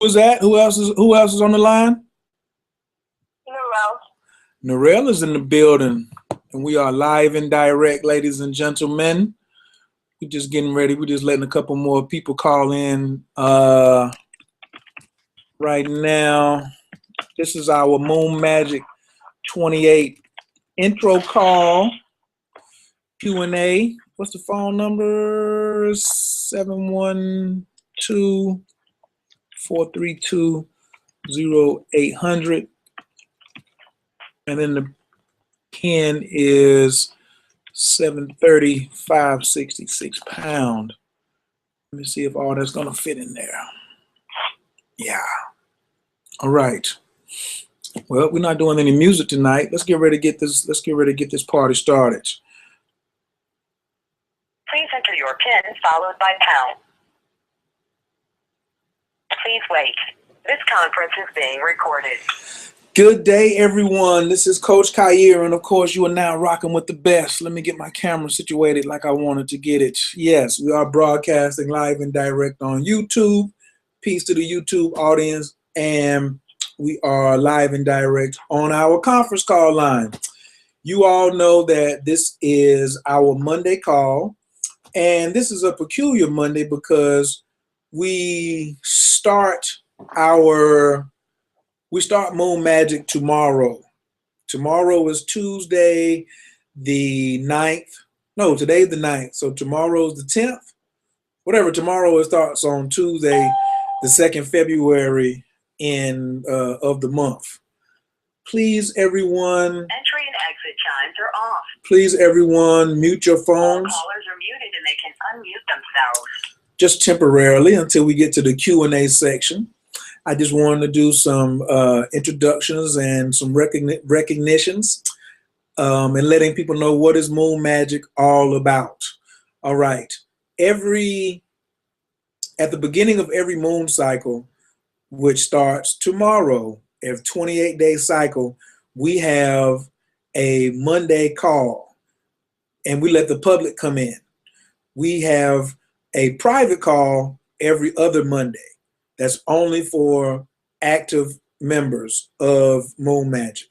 Who's that? Who else is on the line? Narelle. Narelle is in the building, and we are live and direct, ladies and gentlemen. We're just getting ready. We're just letting a couple more people call in right now. This is our Moon Magic 28 intro call, Q&A. What's the phone number? 712-432-0800. And then the pin is 730, 566 pound. Let me see if all that's gonna fit in there. Yeah. All right. Well, we're not doing any music tonight. Let's get ready to get this. Let's get ready to get this party started. Please enter your PIN followed by pound. Please wait. This conference is being recorded. Good day, everyone. This is Coach Khayr, and of course, you are now rocking with the best. Let me get my camera situated like I wanted to get it. Yes, we are broadcasting live and direct on YouTube. Peace to the YouTube audience, and we are live and direct on our conference call line. You all know that this is our Monday call, and this is a peculiar Monday because we start Moon Magic tomorrow. Tomorrow is Tuesday the 9th. No, today's the 9th. So tomorrow's the 10th. Whatever, tomorrow it starts on Tuesday, the 2nd February of the month. Please, everyone. Entry and exit chimes are off. Please, everyone, mute your All phones. callers are muted and they can unmute themselves. Just temporarily until we get to the Q&A section. I just wanted to do some introductions and some recognitions and letting people know what is Moon Magic all about. All right. At the beginning of every moon cycle, which starts tomorrow, a 28-day cycle, we have a Monday call, and we let the public come in. We have a private call every other Monday. That's only for active members of Moon Magic.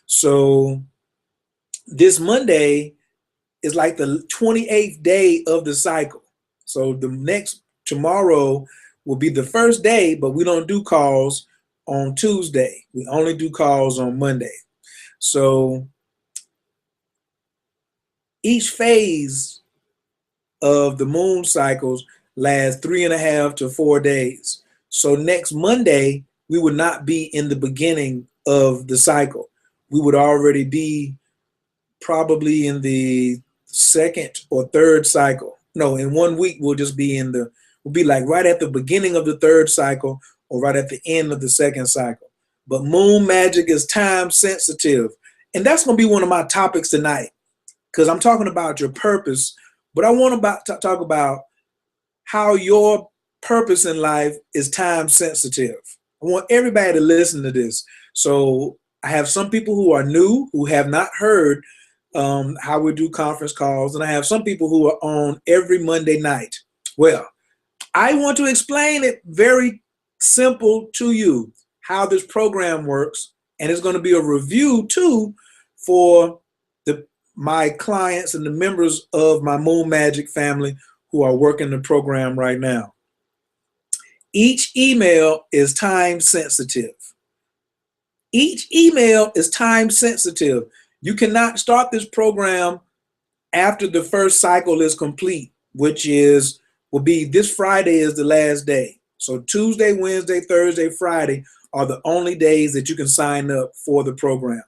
So this Monday is like the 28th day of the cycle. So tomorrow will be the first day, but we don't do calls on Tuesday. We only do calls on Monday. So each phase of the moon cycles lasts 3.5 to 4 days. So next Monday, we would not be in the beginning of the cycle. We would already be probably in the second or third cycle. No, in 1 week, we'll be like right at the beginning of the third cycle or right at the end of the second cycle. But Moon Magic is time sensitive. And that's going to be one of my topics tonight because I'm talking about your purpose, but I want to talk about how your purpose in life is time sensitive. I want everybody to listen to this. So I have some people who are new, who have not heard how we do conference calls, and I have some people who are on every Monday night. Well, I want to explain it very simple to you, how this program works, and it's going to be a review too for my clients and the members of my Moon Magic family who are working the program right now. Each email is time sensitive. Each email is time sensitive. You cannot start this program after the first cycle is complete, which will be this Friday is the last day. So Tuesday, Wednesday, Thursday, Friday are the only days that you can sign up for the program,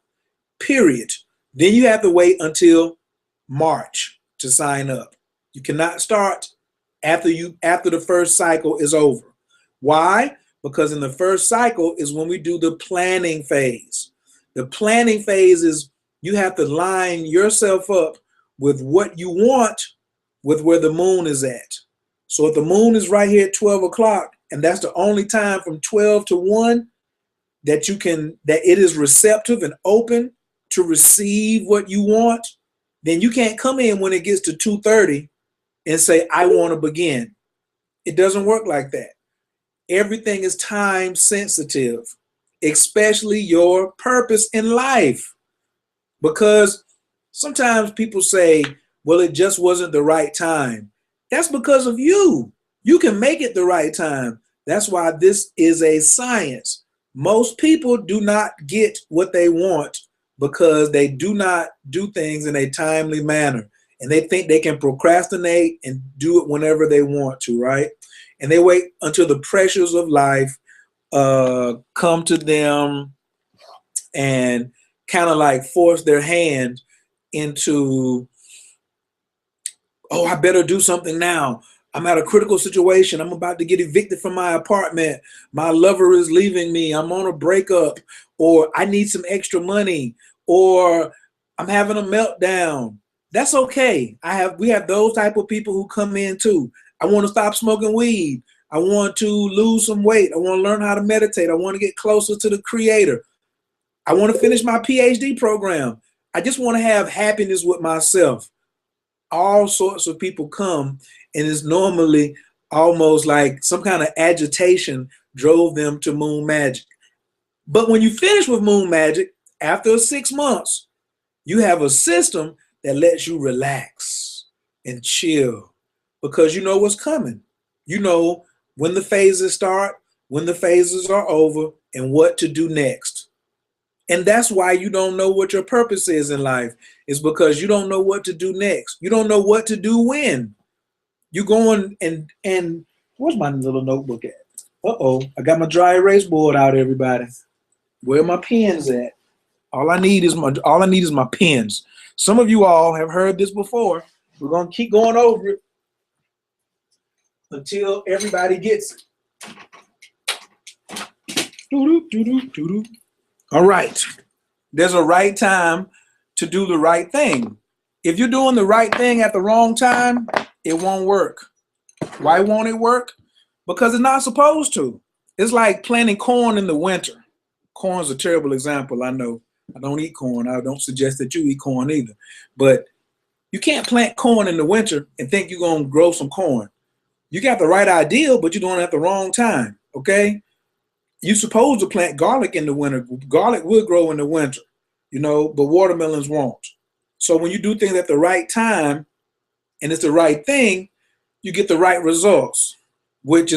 period. Then you have to wait until March to sign up. You cannot start after the first cycle is over. Why? Because in the first cycle is when we do the planning phase. The planning phase is you have to line yourself up with what you want with where the moon is at. So if the moon is right here at 12 o'clock, and that's the only time from 12 to 1 that it is receptive and open to receive what you want, then you can't come in when it gets to 2:30 and say, I want to begin. It doesn't work like that. Everything is time sensitive, especially your purpose in life. Because sometimes people say, well, it just wasn't the right time. That's because of you. You can make it the right time. That's why this is a science. Most people do not get what they want because they do not do things in a timely manner. And they think they can procrastinate and do it whenever they want to, right? And they wait until the pressures of life come to them and kind of like force their hand into, oh, I better do something now. I'm at a critical situation. I'm about to get evicted from my apartment. My lover is leaving me. I'm on a breakup, or I need some extra money, or I'm having a meltdown. That's okay. We have those type of people who come in too. I want to stop smoking weed. I want to lose some weight. I want to learn how to meditate. I want to get closer to the creator. I want to finish my PhD program. I just want to have happiness with myself. All sorts of people come, and it's normally almost like some kind of agitation drove them to Moon Magic. But when you finish with Moon Magic, after 6 months, you have a system that lets you relax and chill because you know what's coming. You know when the phases start, when the phases are over, and what to do next. And that's why you don't know what your purpose is in life. It's because you don't know what to do next. You don't know what to do when. You going and where's my little notebook at? Uh-oh, I got my dry erase board out, everybody. Where are my pens at? All I need is my pens. Some of you all have heard this before. We're gonna keep going over it until everybody gets it. Doo-doo, doo-doo, doo-doo. All right. There's a right time to do the right thing. If you're doing the right thing at the wrong time, it won't work. Why won't it work? Because it's not supposed to. It's like planting corn in the winter. Corn's a terrible example, I know. I don't eat corn. I don't suggest that you eat corn either. But you can't plant corn in the winter and think you're going to grow some corn. You got the right idea, but you're doing it at the wrong time, okay? You're supposed to plant garlic in the winter. Garlic will grow in the winter, but watermelons won't. So when you do things at the right time and it's the right thing, you get the right results, which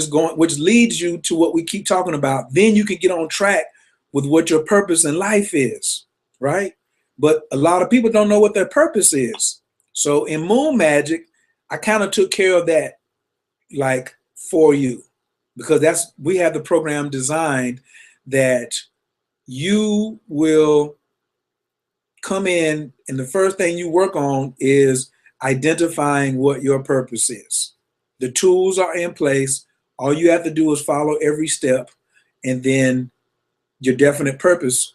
leads you to what we keep talking about. Then you can get on track with what your purpose in life is, right? But a lot of people don't know what their purpose is. So in Moon Magic, I kind of took care of that, like, for you, because we have the program designed that you will come in and the first thing you work on is identifying what your purpose is. The tools are in place. All you have to do is follow every step, and then your definite purpose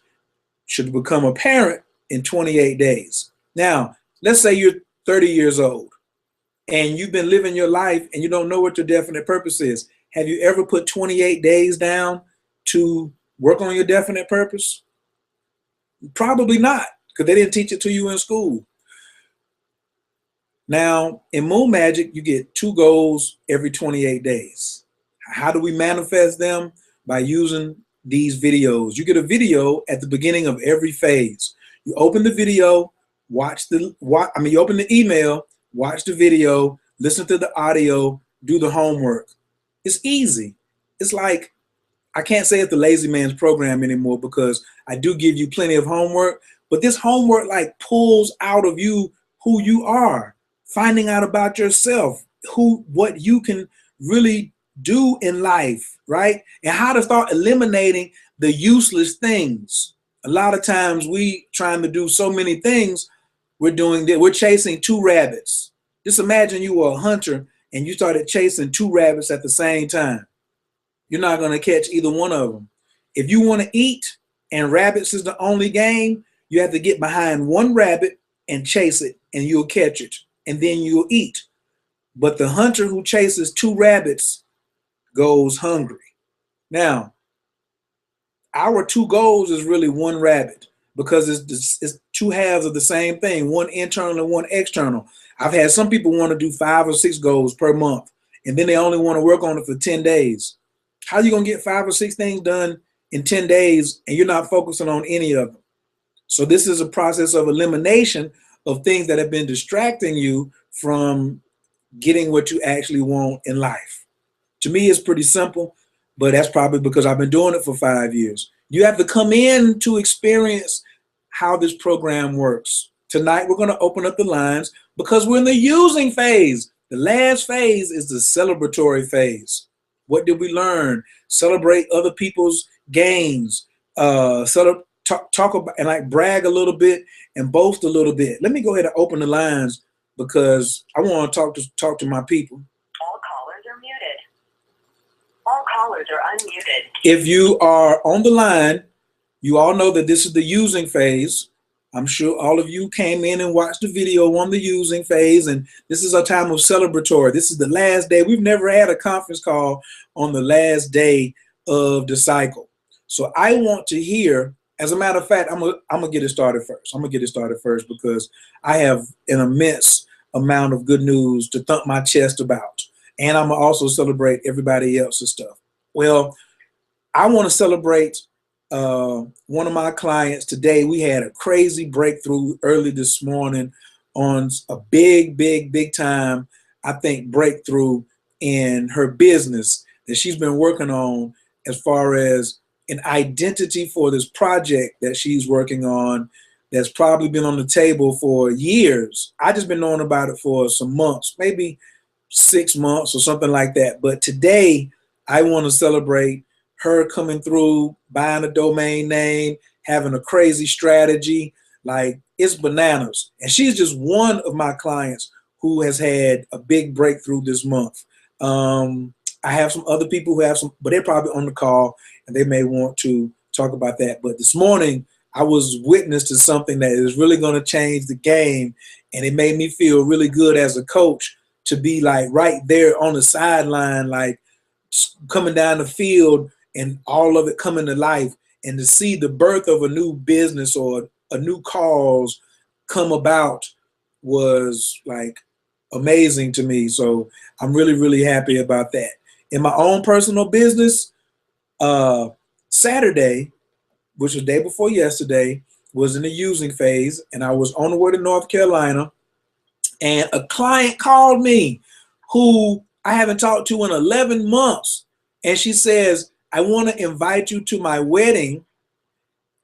should become apparent in 28 days. Now, let's say you're 30 years old and you've been living your life and you don't know what your definite purpose is. Have you ever put 28 days down to work on your definite purpose? Probably not, because they didn't teach it to you in school. Now, in Moon Magic, you get 2 goals every 28 days. How do we manifest them? By using these videos. You get a video at the beginning of every phase. You open the video, you open the email, watch the video, listen to the audio, do the homework. It's easy. It's like, I can't say it's the lazy man's program anymore because I do give you plenty of homework, but this homework like pulls out of you who you are, finding out about yourself, what you can really do in life, right? And how to start eliminating the useless things. A lot of times we trying to do so many things, we're chasing 2 rabbits. Just imagine you were a hunter and you started chasing 2 rabbits at the same time. You're not going to catch either one of them. If you want to eat and rabbits is the only game, you have to get behind 1 rabbit and chase it and you'll catch it and then you'll eat. But the hunter who chases 2 rabbits goes hungry. Now, our 2 goals is really 1 rabbit because it's 2 halves of the same thing, 1 internal and 1 external. I've had some people want to do 5 or 6 goals per month, and then they only want to work on it for 10 days. How are you going to get 5 or 6 things done in 10 days and you're not focusing on any of them? So this is a process of elimination of things that have been distracting you from getting what you actually want in life. To me, it's pretty simple, but that's probably because I've been doing it for 5 years. You have to come in to experience how this program works. Tonight, we're going to open up the lines because we're in the using phase. The last phase is the celebratory phase. What did we learn? Celebrate other people's gains. Talk about and like brag a little bit and boast a little bit. Let me go ahead and open the lines because I want to talk to my people. All callers are muted. All callers are unmuted. If you are on the line, you all know that this is the using phase. I'm sure all of you came in and watched the video on the using phase, and this is a time of celebratory. This is the last day. We've never had a conference call on the last day of the cycle. So I want to hear, as a matter of fact, I'm gonna get it started first. I'm gonna get it started first because I have an immense amount of good news to thump my chest about. And I'm gonna also celebrate everybody else's stuff. Well, I want to celebrate one of my clients today. We had a crazy breakthrough early this morning on a big time, I think, breakthrough in her business that she's been working on as far as an identity for this project that she's working on that's probably been on the table for years. I just been knowing about it for some months, maybe 6 months or something like that. But today I want to celebrate her coming through, buying a domain name, having a crazy strategy. Like, it's bananas. And she's just one of my clients who has had a big breakthrough this month. I have some other people who have some, but they're probably on the call and they may want to talk about that. But this morning, I was witness to something that is really going to change the game. And it made me feel really good as a coach to be like right there on the sideline, like coming down the field and all of it coming to life, and to see the birth of a new business or a new cause come about was like amazing to me. So I'm really happy about that. In my own personal business, Saturday, which was the day before yesterday, was in the using phase, and I was on the way to North Carolina, and a client called me who I haven't talked to in 11 months. And she says, I want to invite you to my wedding.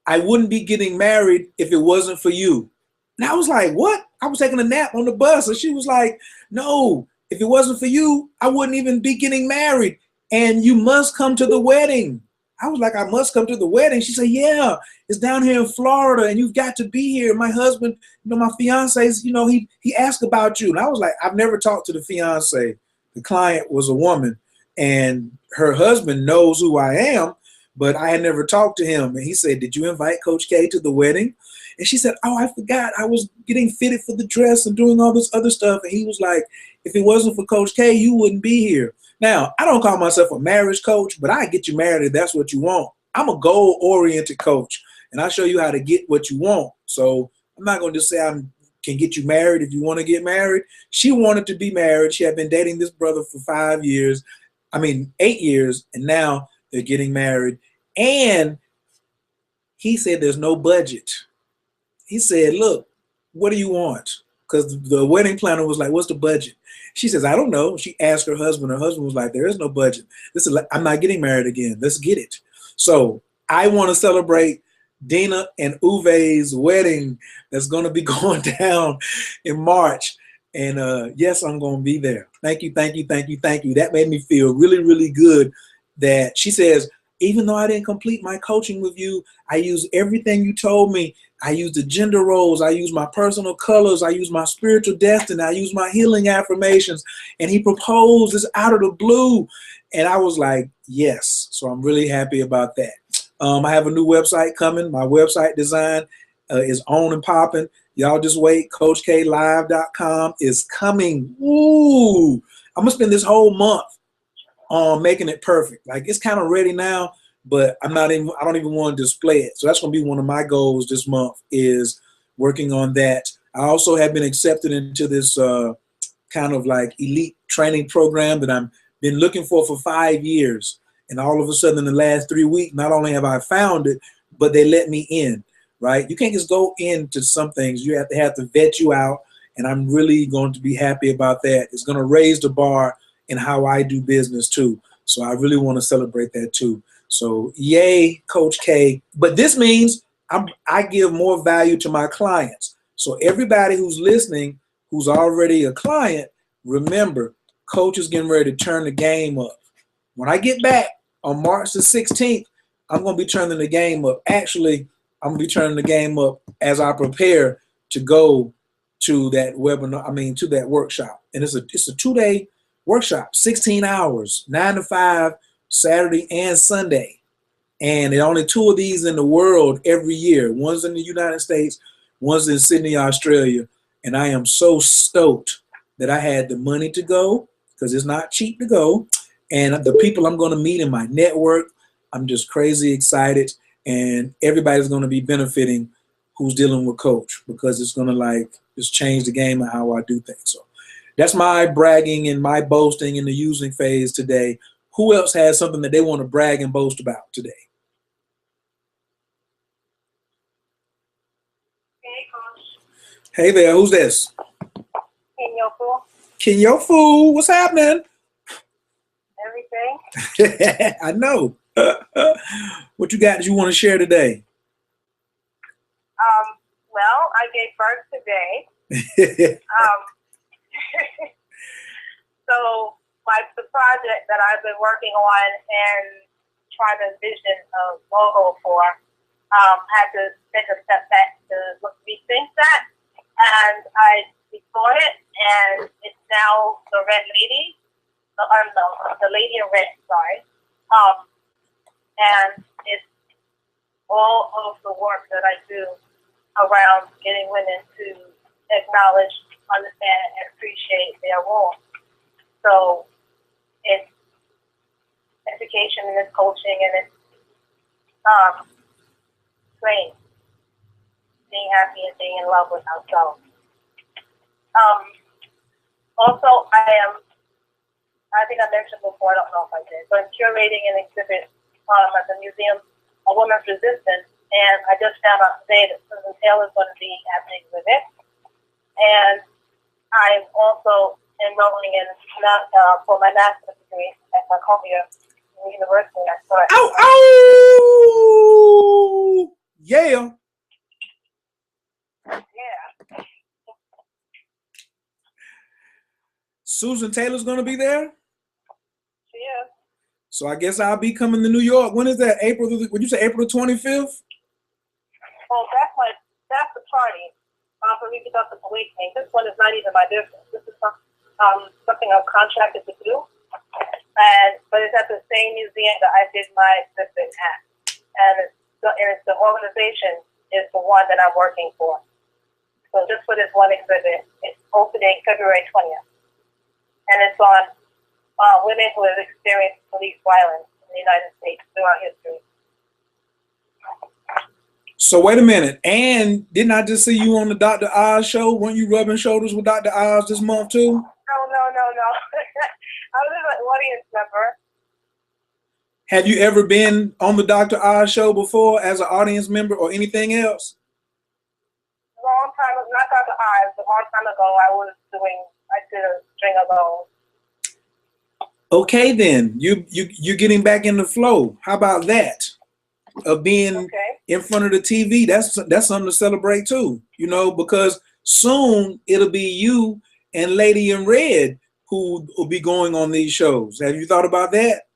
I wouldn't be getting married if it wasn't for you. And I was like, what? I was taking a nap on the bus. And she was like, no, if it wasn't for you, I wouldn't even be getting married. And you must come to the wedding. I was like, I must come to the wedding. She said, yeah, it's down here in Florida and you've got to be here. My husband, my fiance's, he asked about you. And I was like, I've never talked to the fiance. The client was a woman and her husband knows who I am, but I had never talked to him. And he said, did you invite Coach K to the wedding? And she said, oh, I forgot. I was getting fitted for the dress and doing all this other stuff. And he was like, if it wasn't for Coach K, you wouldn't be here. Now, I don't call myself a marriage coach, but I get you married if that's what you want. I'm a goal-oriented coach, and I show you how to get what you want. So I'm not going to just say I can get you married if you want to get married. She wanted to be married. She had been dating this brother for 8 years, and now they're getting married. And he said there's no budget. He said, look, what do you want? Because the wedding planner was like, what's the budget? She says, I don't know. She asked her husband. Her husband was like, there is no budget. I'm not getting married again. Let's get it. So I want to celebrate Dina and Uwe's wedding that's going to be going down in March. And yes, I'm going to be there. Thank you. That made me feel really good that she says, even though I didn't complete my coaching with you, I used everything you told me. I used the gender roles. I used my personal colors. I used my spiritual destiny. I used my healing affirmations. And he proposed this out of the blue. And I was like, yes. So I'm really happy about that. I have a new website coming. My website design is on and popping. Y'all just wait. CoachKLive.com is coming. Ooh, I'm going to spend this whole month on making it perfect. Like, it's kind of ready now, but I don't even want to display it. So that's going to be one of my goals this month, is working on that. I also have been accepted into this kind of like elite training program that I've been looking for 5 years. And all of a sudden in the last 3 weeks, not only have I found it, but they let me in, right? You can't just go into some things. You have to vet you out. And I'm really going to be happy about that. It's going to raise the bar in how I do business too. So I really want to celebrate that too. So yay, Coach K. But this means I give more value to my clients. So everybody who's listening, who's already a client, remember, Coach is getting ready to turn the game up. When I get back on March the 16th, I'm going to be turning the game up. Actually, I'm going to be turning the game up as I prepare to go to that webinar, to that workshop. And it's a 2-day workshop, 16 hours, 9 to 5, Saturday and Sunday. And there are only 2 of these in the world every year. One's in the United States, one's in Sydney, Australia. And I am so stoked that I had the money to go, because it's not cheap to go. And the people I'm going to meet in my network, I'm just crazy excited. And everybody's going to be benefiting who's dealing with Coach, because it's going to just change the game of how I do things. So that's my bragging and my boasting in the using phase today. Who else has something that they want to brag and boast about today? Hey, Coach. Hey there, who's this? Kenyofu. Kenyofu, what's happening? Everything. I know. What you got that you want to share today? Well, I gave birth today. So the project that I've been working on and trying to envision a logo for, had to take a step back to rethink that. And I saw it, and it's now the Red Lady. The Lady in Red, sorry. And it's all of the work that I do around getting women to acknowledge, understand, and appreciate their role. So it's education and it's coaching and it's training, being happy and being in love with ourselves. Also, I think I mentioned before, I don't know if I did, but I'm curating an exhibit at the Museum of Women's Resistance, and I just found out today that Susan Taylor is going to be at the exhibit. And I'm also enrolling in for my master's degree at Columbia University. Ow! Yeah. Yeah. Susan Taylor's going to be there? She is. So I guess I'll be coming to New York. When is that? Would you say April 25th? Well, that's the party for reproductive awakening. This one is not even my business. This is something I'm contracted to do. But it's at the same museum that I did my exhibit at. And the organization is the one that I'm working for. So just for this one exhibit, it's opening February 20th. And it's on women who have experienced police violence in the United States throughout history. So wait a minute. And didn't I just see you on the Dr. Oz show? Weren't you rubbing shoulders with Dr. Oz this month too? No. I was an audience member. Have you ever been on the Dr. Oz show before as an audience member or anything else? Long time, not Dr. Oz, a long time ago, I did a string of those. Okay, then you're getting back in the flow. How about that? Of being in front of the TV, that's something to celebrate too. Because soon it'll be you and Lady in Red who will be going on these shows. Have you thought about that?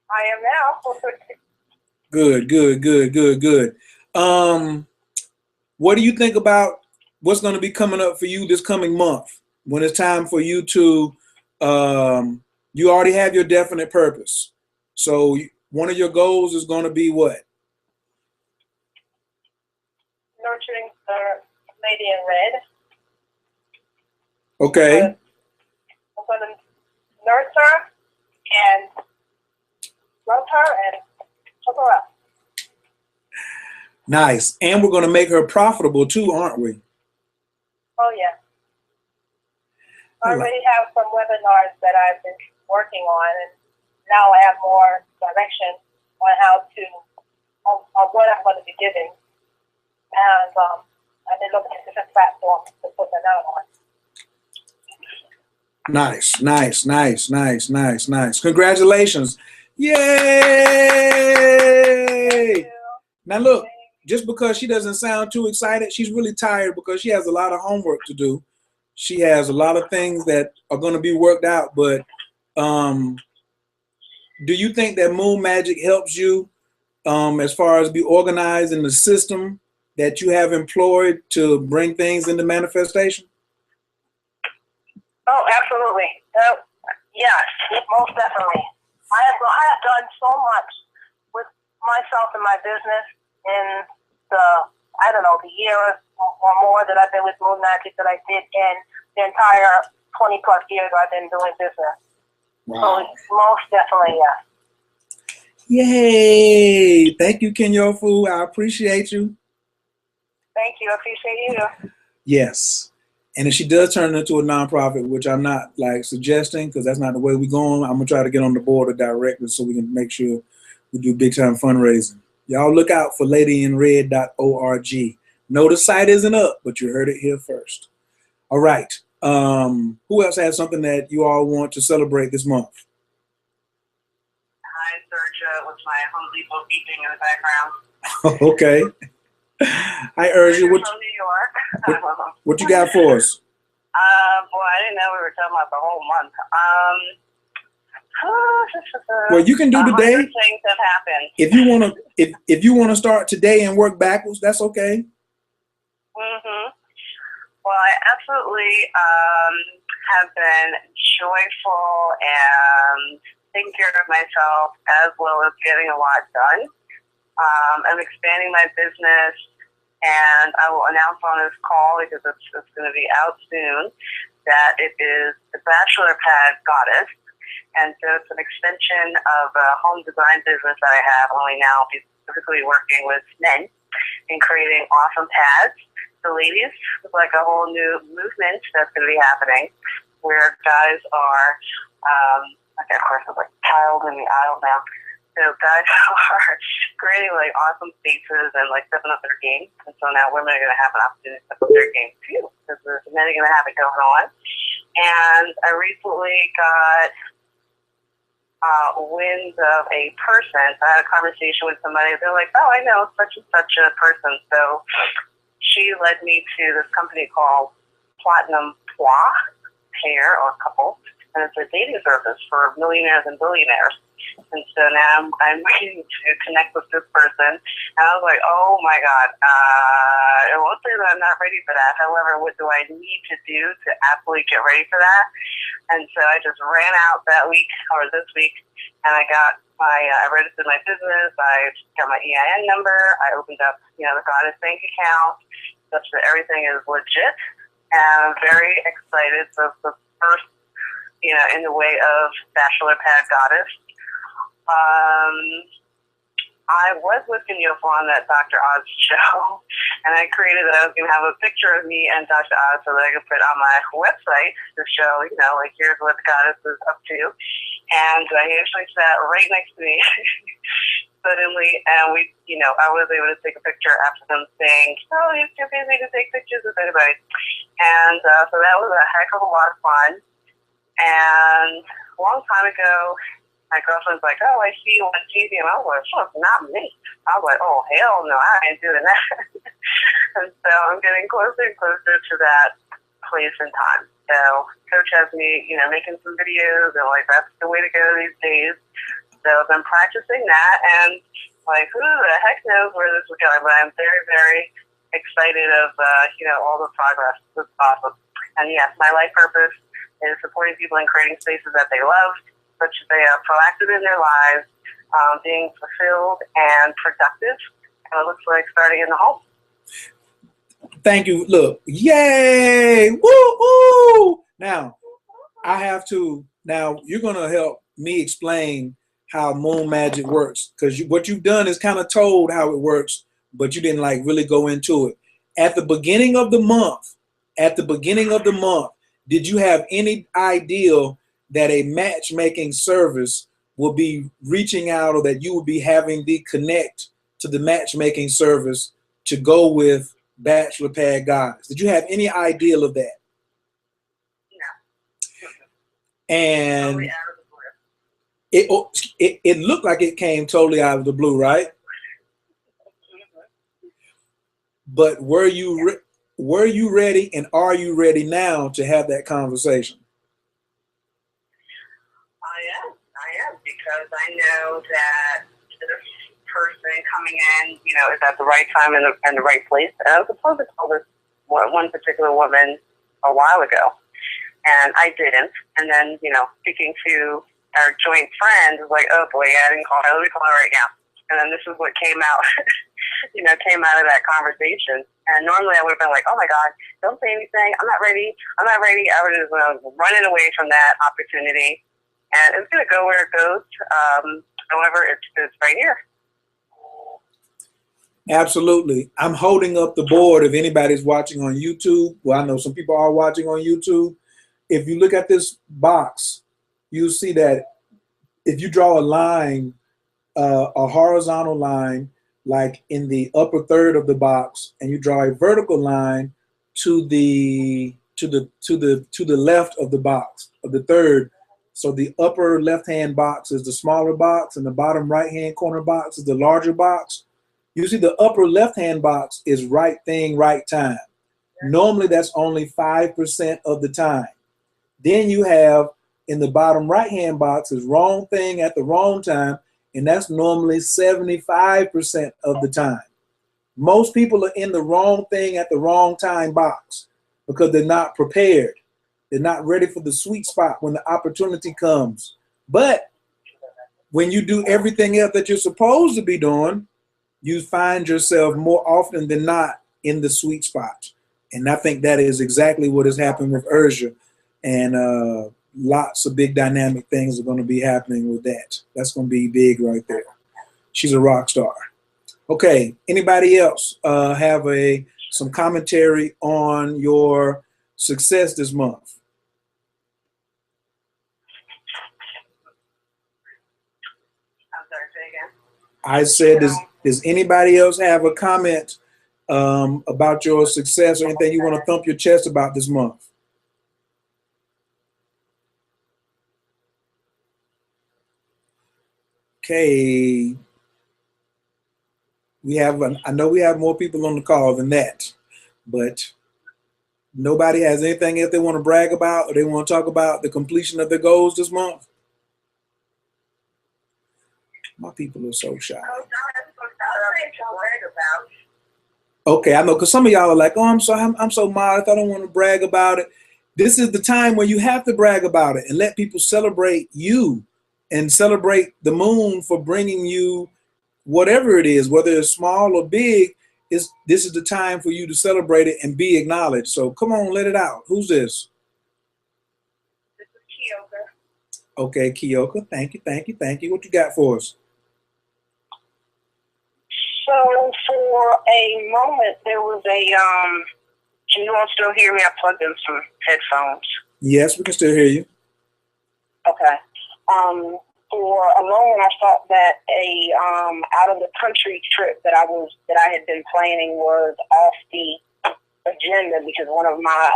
I am now. Good. What do you think about what's going to be coming up for you this coming month when it's time for you to, you already have your definite purpose. So one of your goals is going to be what? Nurturing the Lady in Red. Okay. I'm going to nurse her and love her and hook her up. Nice. And we're going to make her profitable too, aren't we? Oh, yeah. I already have some webinars that I've been working on, and now I have more direction on how to, on what I'm going to be giving. And I've been looking at different platforms to put them out on. Nice, nice, nice, nice, nice, nice. Congratulations. Yay! Now look, just because she doesn't sound too excited, she's really tired because she has a lot of homework to do. She has a lot of things that are going to be worked out, but do you think that Moon Magic helps you as far as be organized in the system that you have employed to bring things into manifestation? Oh, absolutely. Yes, most definitely. I have done so much with myself and my business in the, I don't know, the year or more that I've been with Moon Magic that I did in the entire 20 plus years I've been doing business. Wow. So most definitely, yes. Yay! Thank you, Kenyofu. I appreciate you. Thank you. I appreciate you. Yes. And if she does turn it into a nonprofit, which I'm not like suggesting, because that's not the way we're going, I'm gonna try to get on the board of directors so we can make sure we do big time fundraising. Y'all look out for ladyinred.org. No, the site isn't up, but you heard it here first. All right. Who else has something that you all want to celebrate this month? Hi, Sergio, with my Home Depot beeping in the background. Okay. Hi, Urja. From New York. What you got for us? Boy, I didn't know we were talking about the whole month. Well, you can do today. Things have happened. If you wanna start today and work backwards, that's okay. Well, I absolutely have been joyful and taking care of myself as well as getting a lot done. I'm expanding my business, and I will announce on this call, because it's going to be out soon, that it is the Bachelor Pad Goddess. And so it's an extension of a home design business that I have, only now specifically working with men and creating awesome pads for ladies. It's like a whole new movement that's going to be happening where guys are, okay, of course, it's like child in the aisle now. So guys are creating like awesome spaces and like stepping up their game. And so now women are going to have an opportunity to step up their game too, because the men are going to have it going on. And I recently got wind of a person. So I had a conversation with somebody. They're like, oh, I know such and such a person. So she led me to this company called Platinum Pois, pair or couple. And it's a dating service for millionaires and billionaires. And so now I'm waiting to connect with this person. And I was like, oh my God, I won't say that I'm not ready for that. However, what do I need to do to absolutely get ready for that? And so I just ran out that week or this week, and I got I registered my business. I got my EIN number. I opened up, the Goddess bank account, such that everything is legit. And I'm very excited. So it's the first, in the way of Bachelor Pad Goddess. I was with Kenyofu on that Dr. Oz show, and I created that I was going to have a picture of me and Dr. Oz so that I could put on my website to show, like, here's what the Goddess is up to. And I actually sat right next to me suddenly, and I was able to take a picture after them saying, oh, you're too busy to take pictures with anybody. And so that was a heck of a lot of fun. And a long time ago, my girlfriend's like, oh, I see you on TV. And I was like, oh, not me. I was like, oh, hell no, I ain't doing that. And so I'm getting closer and closer to that place and time. So Coach has me, making some videos, and like, that's the way to go these days. So I've been practicing that, and like, who the heck knows where this is going, but I'm very, very excited of, all the progress. It's awesome. And yes, my life purpose is supporting people and creating spaces that they love, such that they are proactive in their lives, being fulfilled and productive. And it looks like starting in the home. Thank you. Look, yay! Woo-hoo! Now, you're going to help me explain how Moon Magic works, because what you've done is kind of told how it works, but you didn't really go into it. At the beginning of the month, did you have any idea that a matchmaking service will be reaching out, or that you will be having the connect to the matchmaking service to go with bachelor pad guys? Did you have any idea of that? No. And Totally out of the blue. it looked like it came totally out of the blue, right? But were you ready, and are you ready now to have that conversation? I am, because I know that this person coming in, is at the right time and the right place. And I was supposed to tell this one particular woman a while ago, and I didn't. And then, speaking to our joint friend, was like, oh boy, I didn't call her. Let me call her right now. And then this is what came out, came out of that conversation. And normally I would have been like, oh my God, don't say anything. I'm not ready. I was running away from that opportunity. And it's going to go where it goes. However, it's right here. Absolutely. I'm holding up the board if anybody's watching on YouTube. Well, I know some people are watching on YouTube. If you look at this box, you'll see that if you draw a line, a horizontal line, like in the upper third of the box, and you draw a vertical line to the left of the box, of the third. So the upper left-hand box is the smaller box, and the bottom right-hand corner box is the larger box. You see the upper left-hand box is right thing, right time. Normally that's only 5% of the time. Then you have in the bottom right-hand box is wrong thing at the wrong time, and that's normally 75% of the time. Most people are in the wrong thing at the wrong time box because they're not prepared. They're not ready for the sweet spot when the opportunity comes. But when you do everything else that you're supposed to be doing, you find yourself more often than not in the sweet spot. And I think that is exactly what has happened with Urja. And lots of big dynamic things are going to be happening with that. That's going to be big right there. She's a rock star. Okay, anybody else have some commentary on your success this month? I said, does anybody else have a comment about your success or anything you want to thump your chest about this month? Okay. I know we have more people on the call than that, but nobody has anything else they want to brag about, or they want to talk about the completion of their goals this month? My people are so shy. Okay, I know, because some of y'all are like, oh, I'm so modest, I don't want to brag about it. This is the time where you have to brag about it and let people celebrate you and celebrate the moon for bringing you whatever it is, whether it's small or big. This is the time for you to celebrate it and be acknowledged. So come on, let it out. Who's this? This is Keoka. Okay, Keoka, thank you. What you got for us? So for a moment, there was can you all still hear me? I plugged in some headphones. Yes, we can still hear you. Okay. For a moment, I thought that a out of the country trip that I had been planning was off the agenda because one of my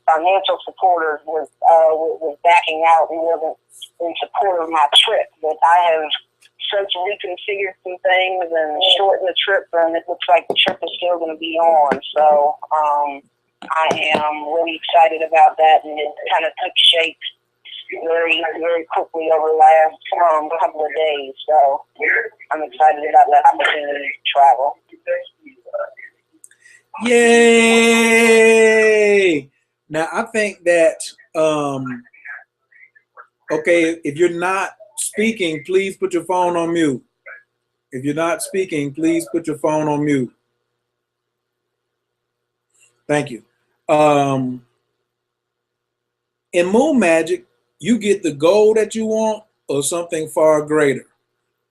financial supporters was backing out and wasn't in support of my trip. But I have since reconfigured some things and shortened the trip, and it looks like the trip is still going to be on. So I am really excited about that, and it kind of took shape very, very quickly over the last couple of days. So I'm excited about that opportunity to travel. Yay! Now I think that okay, if you're not speaking, please put your phone on mute. If you're not speaking, please put your phone on mute. Thank you. In Moon Magic, you get the goal that you want or something far greater.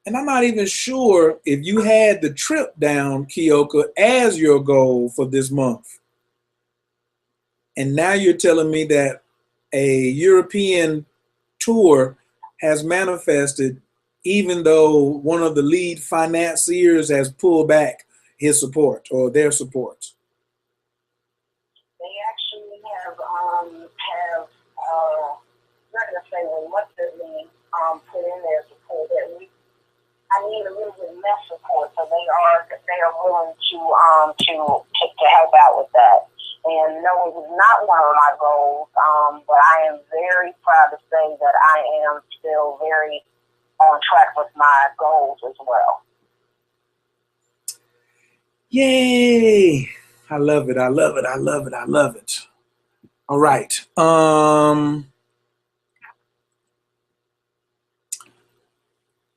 And I'm not even sure if you had the trip down, Keoka, as your goal for this month. And now you're telling me that a European tour has manifested even though one of the lead financiers has pulled back his support or their support? They actually have not gonna say reluctantly put in their support that I need a little bit less support, so they are willing to help out with that. And no, it was not one of my goals, but I am very proud to say that I am still very on track with my goals as well. Yay! I love it. I love it. I love it. I love it. All right.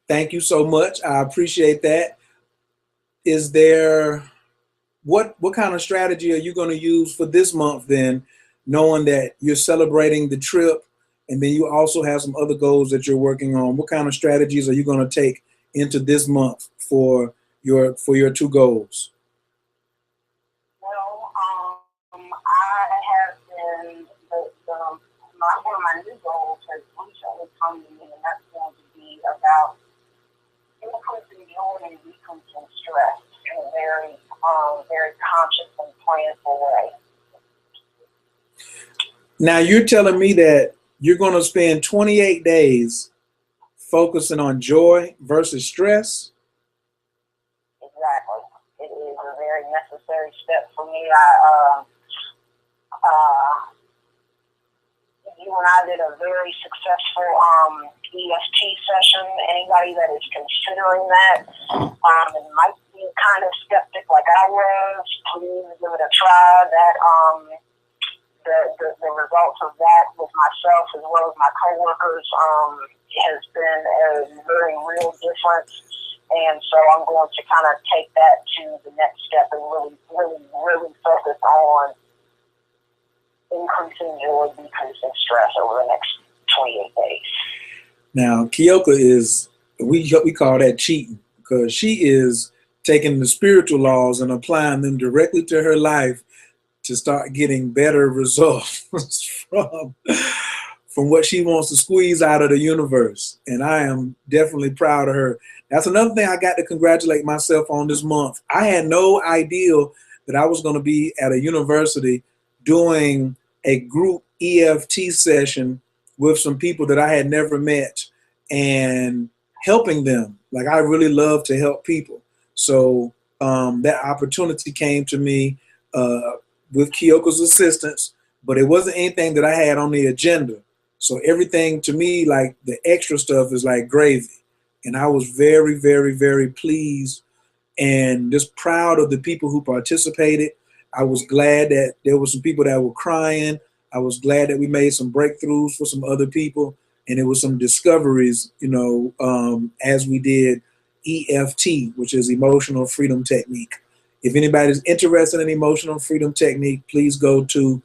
Thank you so much. I appreciate that. Is there, what kind of strategy are you going to use for this month then, knowing that you're celebrating the trip and then you also have some other goals that you're working on? What kind of strategies are you going to take into this month for your 2 goals? Well, I have been, one of my new goals has recently come to me, and that's going to be about increasing joy and decreasing stress in a very conscious and planful way. Now you're telling me that you're going to spend 28 days focusing on joy versus stress? Exactly. It is a very necessary step for me. You and I did a very successful EFT session. Anybody that is considering that and might be kind of skeptic like I was, please give it a try. That the results of that with myself as well as my coworkers has been a very real difference. And so I'm going to kind of take that to the next step and really focus on increasing joy, decreasing stress over the next 28 days. Now, Kyoka is, we call that cheating, because she is taking the spiritual laws and applying them directly to her life to start getting better results from what she wants to squeeze out of the universe. And I am definitely proud of her. That's another thing I got to congratulate myself on this month. I had no idea that I was going to be at a university doing a group EFT session with some people that I had never met and helping them. Like, I really love to help people. So that opportunity came to me with Kyoko's assistance, but it wasn't anything that I had on the agenda. So everything to me, like the extra stuff, is like gravy. And I was very, very, very pleased and just proud of the people who participated. I was glad that there were some people that were crying. I was glad that we made some breakthroughs for some other people. And it was some discoveries, you know, as we did EFT, which is Emotional Freedom Technique. If anybody's interested in Emotional Freedom Technique, please go to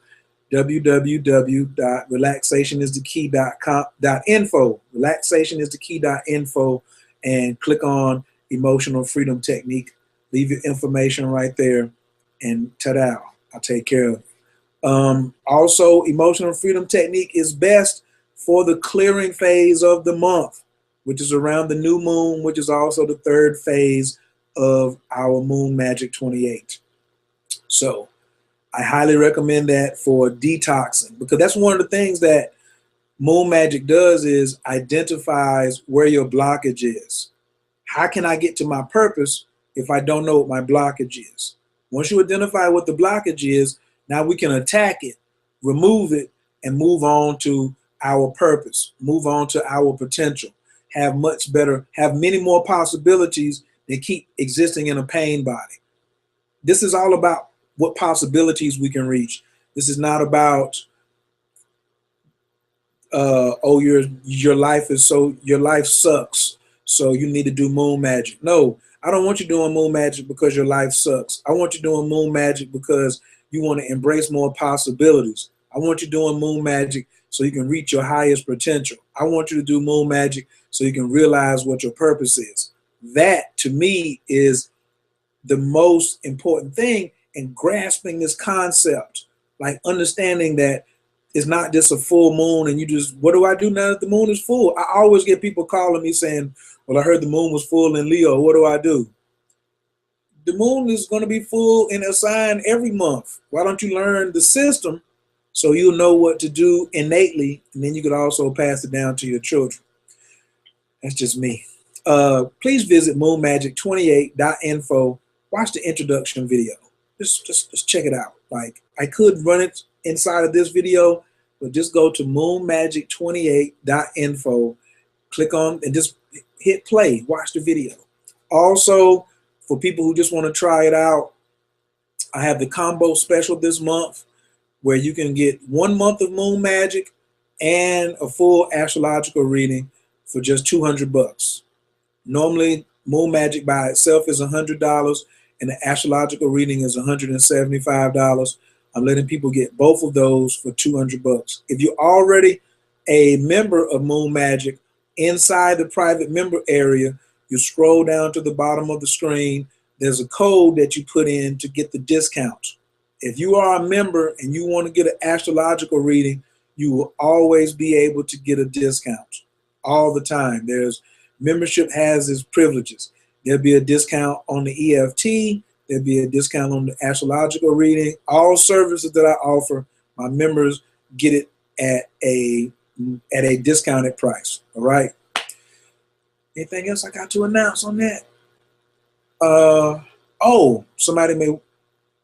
www.relaxationisthekey.info, relaxationisthekey.info, and click on Emotional Freedom Technique. Leave your information right there, and ta-da, I'll take care of it. Also, Emotional Freedom Technique is best for the clearing phase of the month, which is around the new moon, which is also the 3rd phase of our Moon Magic 28. So I highly recommend that for detoxing, because that's one of the things that Moon Magic does, is identifies where your blockage is. How can I get to my purpose if I don't know what my blockage is? Once you identify what the blockage is, now we can attack it, remove it, and move on to our purpose, move on to our potential, have many more possibilities than keep existing in a pain body. This is all about what possibilities we can reach. This is not about oh, your life sucks, so you need to do moon magic. No, I don't want you doing moon magic because your life sucks. I want you doing moon magic because you want to embrace more possibilities. I want you doing moon magic so you can reach your highest potential. I want you to do moon magic so you can realize what your purpose is. That, to me, is the most important thing in grasping this concept, like understanding that it's not just a full moon and you just, what do I do now that the moon is full? I always get people calling me saying, Well, I heard the moon was full in Leo. What do I do? The moon is going to be full in a sign every month. Why don't you learn the system so you'll know what to do innately, and then you could also pass it down to your children. That's just me. Please visit moonmagic28.info. Watch the introduction video. Just check it out. Like, I could run it inside of this video, but just go to moonmagic28.info, click on and just hit play. Watch the video. Also, for people who just want to try it out, I have the combo special this month where you can get 1 month of Moon Magic and a full astrological reading for just $200. Normally, Moon Magic by itself is $100 and the astrological reading is $175. I'm letting people get both of those for $200. If you're already a member of Moon Magic, inside the private member area, you scroll down to the bottom of the screen. There's a code that you put in to get the discount. If you are a member and you want to get an astrological reading, you will always be able to get a discount all the time. Membership has its privileges. There'll be a discount on the EFT. There'll be a discount on the astrological reading. All services that I offer, my members get it at a discounted price. All right. Anything else I got to announce on that? Oh, somebody may,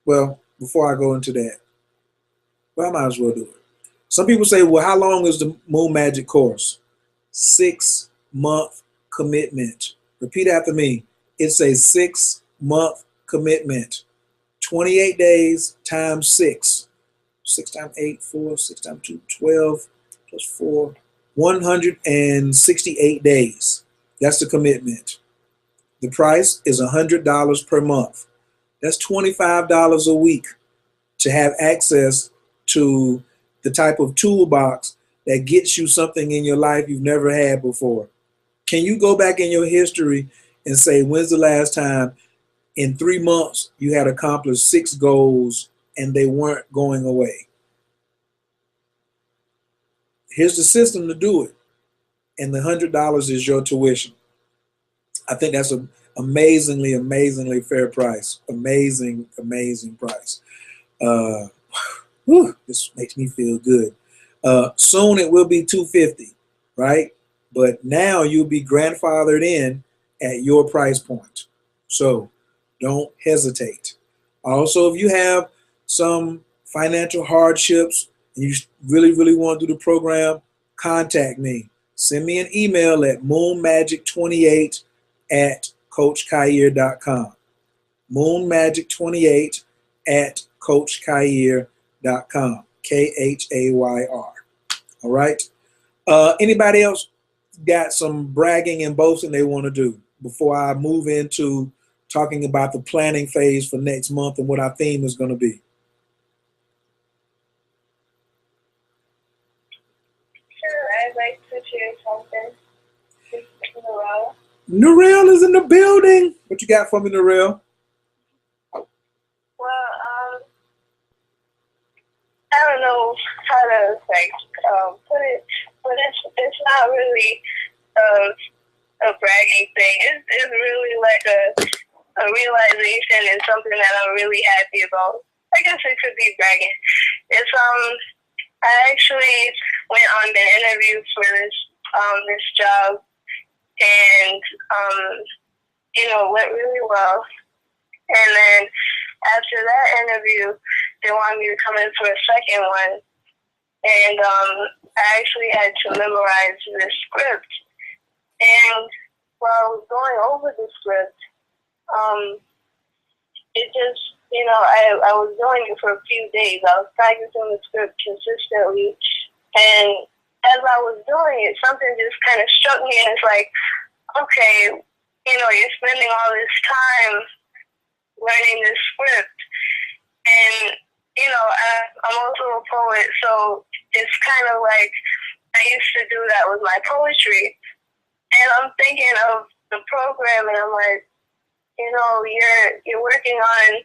well, before I go into that, well, I might as well do it. Some people say, well, how long is the Moon Magic course? 6-month commitment. Repeat after me. It's a 6-month commitment. 28 days times 6. 6 times 8, 4, 6 times 2, 12, plus 4, 168 days. That's the commitment. The price is $100 per month. That's $25 a week to have access to the type of toolbox that gets you something in your life you've never had before. Can you go back in your history and say, when's the last time in 3 months you had accomplished 6 goals and they weren't going away? Here's the system to do it. And the $100 is your tuition. I think that's an amazingly, amazingly fair price. Amazing, amazing price. This makes me feel good. Soon it will be $250, right? But now you'll be grandfathered in at your price point. So don't hesitate. Also, if you have some financial hardships and you really, really want to do the program, contact me. Send me an email at moonmagic28@coachkhayr.com. moonmagic28@coachkhayr.com. KHAYR. All right. Anybody else got some bragging and boasting they want to do before I move into talking about the planning phase for next month and what our theme is going to be? Sure, I'd like to share something. Narelle. Narelle is in the building. What you got for me, Narelle? Well, I don't know how to put it, but it's not really a bragging thing. It's really like a realization and something that I'm really happy about. I guess it could be bragging. It's I actually went on the interview for this job, and went really well. And then after that interview, they wanted me to come in for a second one, and I actually had to memorize this script. And while I was going over the script, it just, I was doing it for a few days. I was practicing the script consistently, and as I was doing it, something just kind of struck me, and it's like, okay, you're spending all this time learning this script, and I'm also a poet, so it's kind of like I used to do that with my poetry, and I'm thinking of the program, and I'm like, you're working on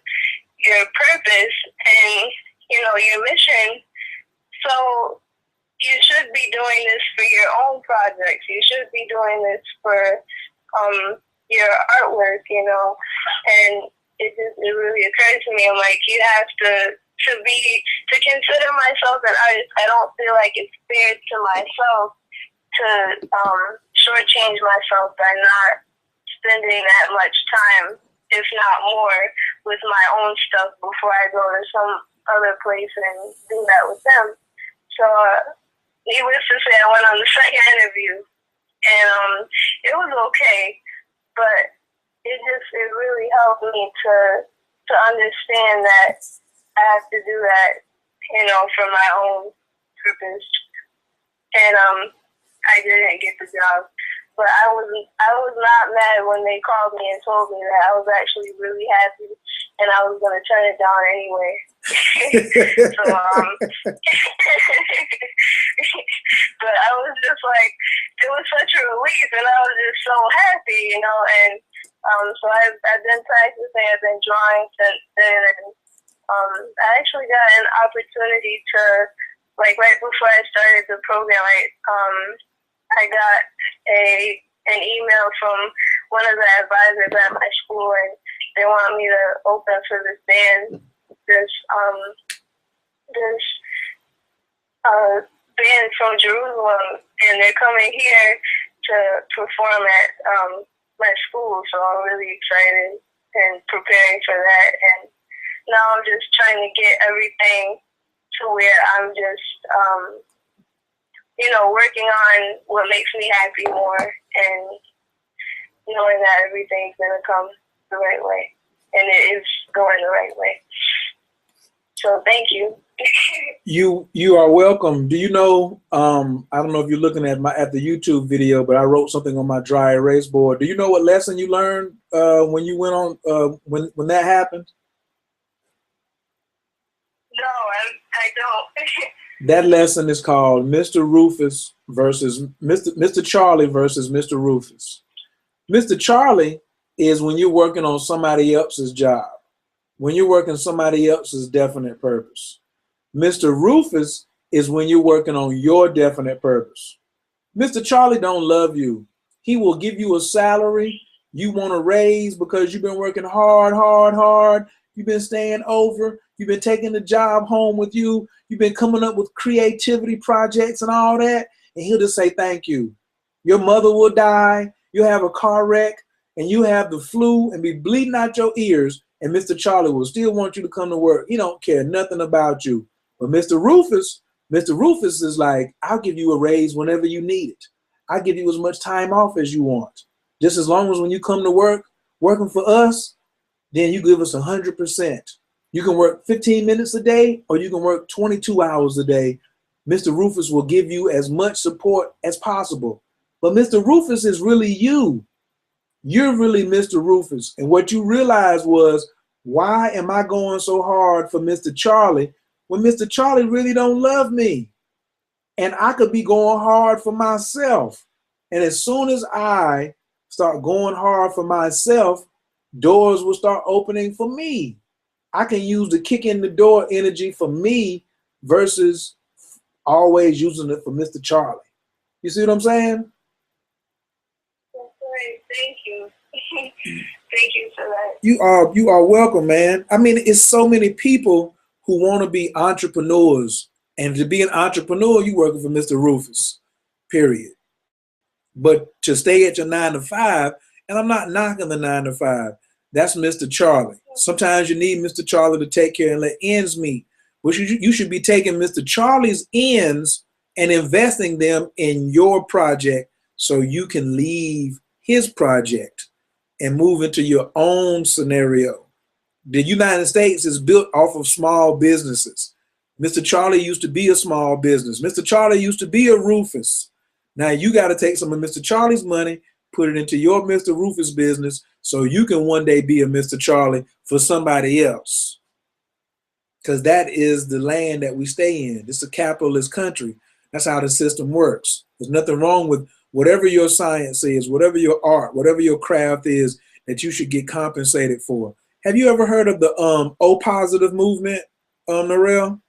your purpose and your mission, so you should be doing this for your own projects. You should be doing this for your artwork, you know, and it really occurred to me. I'm like, you have to consider myself an artist. I don't feel like it's fair to myself to shortchange myself by not spending that much time, if not more, with my own stuff before I go to some other place and do that with them. So, needless to say, I went on the second interview, and it was okay, but it really helped me to understand that I have to do that, you know, for my own purpose. And I didn't get the job, but I was not mad when they called me and told me that. I was actually really happy, and I was gonna turn it down anyway. So but I was just like, it was such a relief, and I was just so happy, you know. And so I've been practicing, I've been drawing since then, and I actually got an opportunity to, like, right before I started the program, I got an email from one of the advisors at my school, and they want me to open for this band, this band from Jerusalem, and they're coming here to perform at my school. So I'm really excited and preparing for that. And now I'm just trying to get everything to where I'm just you know, working on what makes me happy more, and knowing that everything's going to come the right way, and it is going the right way. So thank you. You are welcome. Do you know, I don't know if you're looking at the YouTube video, but I wrote something on my dry erase board. Do you know what lesson you learned when you went on, when that happened? No, I don't. That lesson is called Mr. Rufus versus Mr. Charlie versus Mr. Rufus. Mr. Charlie is when you're working on somebody else's job, when you're working somebody else's definite purpose. Mr. Rufus is when you're working on your definite purpose. Mr. Charlie don't love you. He will give you a salary. You want a raise because you've been working hard. You've been staying over. You've been taking the job home with you. You've been coming up with creativity projects and all that. And he'll just say thank you. Your mother will die. You'll have a car wreck and you have the flu and be bleeding out your ears. And Mr. Charlie will still want you to come to work. He don't care nothing about you. But Mr. Rufus is like, I'll give you a raise whenever you need it. I'll give you as much time off as you want. Just as long as when you come to work, working for us, then you give us 100%. You can work 15 minutes a day or you can work 22 hours a day. Mr. Rufus will give you as much support as possible. But Mr. Rufus is really you. You're really Mr. Rufus. And what you realized was, why am I going so hard for Mr. Charlie when Mr. Charlie really don't love me? And I could be going hard for myself. And as soon as I start going hard for myself, doors will start opening for me. I can use the kick in the door energy for me versus always using it for Mr. Charlie. You see what I'm saying? That's right. Thank you. Thank you for that. You are welcome, man. I mean, it's so many people who want to be entrepreneurs. And to be an entrepreneur, you working for Mr. Rufus, period. But to stay at your 9 to 5, and I'm not knocking the 9 to 5, that's Mr. Charlie. Sometimes you need Mr. Charlie to take care and let ends meet. Which you should be taking Mr. Charlie's ends and investing them in your project so you can leave his project and move into your own scenario. The United States is built off of small businesses. Mr. Charlie used to be a small business. Mr. Charlie used to be a Rufus. Now you got to take some of Mr. Charlie's money, put it into your Mr. Rufus business so you can one day be a Mr. Charlie for somebody else. Because that is the land that we stay in. It's a capitalist country. That's how the system works. There's nothing wrong with whatever your science is, whatever your art, whatever your craft is that you should get compensated for. Have you ever heard of the O positive movement, Narelle?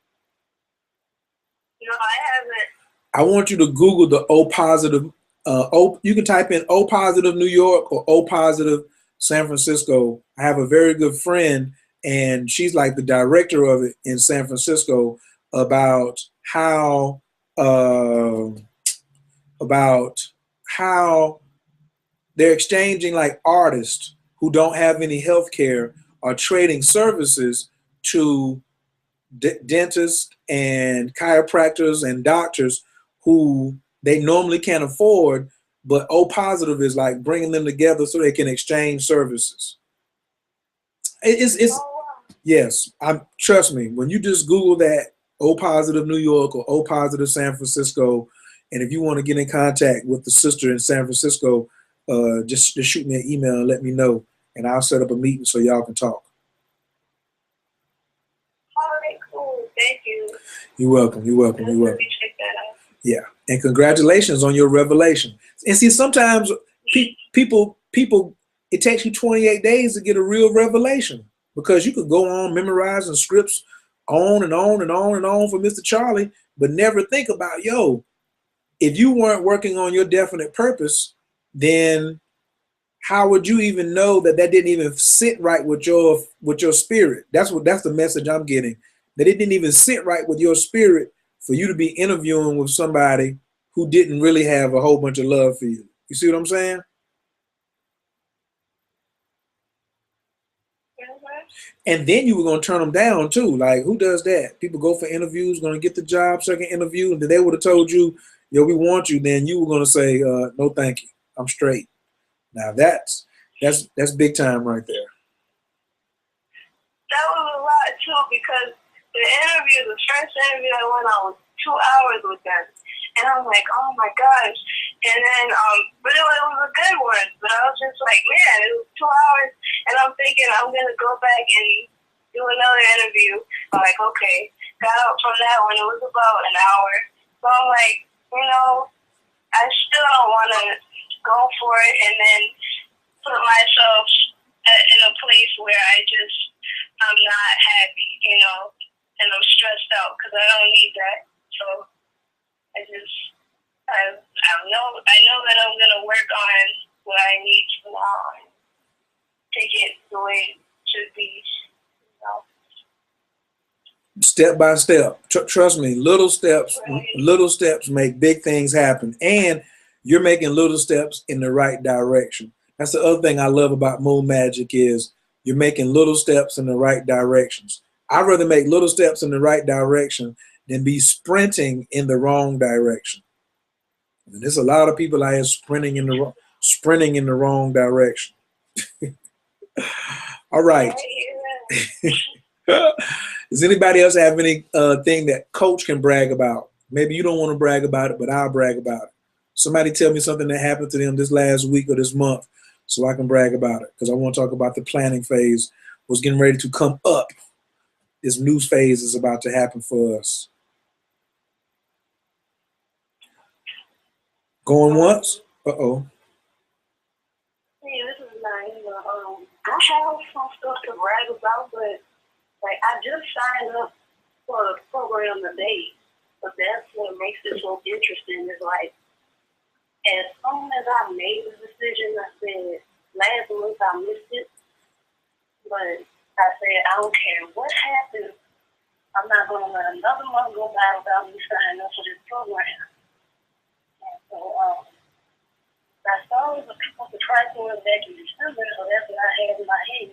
No, I haven't. I want you to Google the O positive You can type in O positive New York or O positive San Francisco. I have a very good friend, and she's like the director of it in San Francisco, about how they're exchanging, like, artists who don't have any health care are trading services to dentists and chiropractors and doctors who they normally can't afford, but O positive is like bringing them together so they can exchange services. It's yes, trust me, when you just Google that, O positive New York or O positive San Francisco, and if you want to get in contact with the sister in San Francisco, just shoot me an email and let me know, and I'll set up a meeting so y'all can talk. All right, cool. Thank you. You're welcome. You're welcome. You're welcome. Check that out. Yeah, and congratulations on your revelation. And see, sometimes people, it takes you 28 days to get a real revelation, because you could go on memorizing scripts on and on and on and on for Mr. Charlie, but never think about, if you weren't working on your definite purpose, then how would you even know that didn't even sit right with your spirit? That's the message I'm getting. That it didn't even sit right with your spirit for you to be interviewing with somebody who didn't really have a whole bunch of love for you. You see what I'm saying? And then you were going to turn them down too. Like, who does that? People go for interviews, going to get the job, second interview, and then they would have told you, we want you. Then you were going to say, no, thank you. I'm straight. Now that's big time right there. That was a lot too, because the first interview I went on was 2 hours with them, and I'm like, oh my gosh. And then, but it was a good one. But I was just like, man, it was 2 hours, and I'm thinking I'm gonna go back and do another interview. I'm like, okay, got out from that one. It was about an hour. So I'm like, I still don't want to go for it and then put myself in a place where I'm not happy, and I'm stressed out, because I don't need that. So I know that I'm going to work on what I need to now and take it the way it should be. Step by step. Trust me, little steps make big things happen. And you're making little steps in the right direction. That's the other thing I love about Moon Magic, is you're making little steps in the right directions. I'd rather make little steps in the right direction than be sprinting in the wrong direction. And there's a lot of people out here sprinting in the wrong direction. All right. Does anybody else have any thing that Coach can brag about? Maybe you don't want to brag about it, but I'll brag about it. Somebody tell me something that happened to them this last week or this month so I can brag about it, because I want to talk about the planning phase. Was getting ready to come up. This new phase is about to happen for us. Going once? Uh-oh. Hey, this is nice. I have some stuff to brag about, but I just signed up for the program today. But that's what makes it so interesting, is as soon as I made the decision, I said, last month I missed it, but I said, I don't care what happens, I'm not going to let another month go by without me signing up for this program. And so I started to try to it back in December, so that's what I had in my head.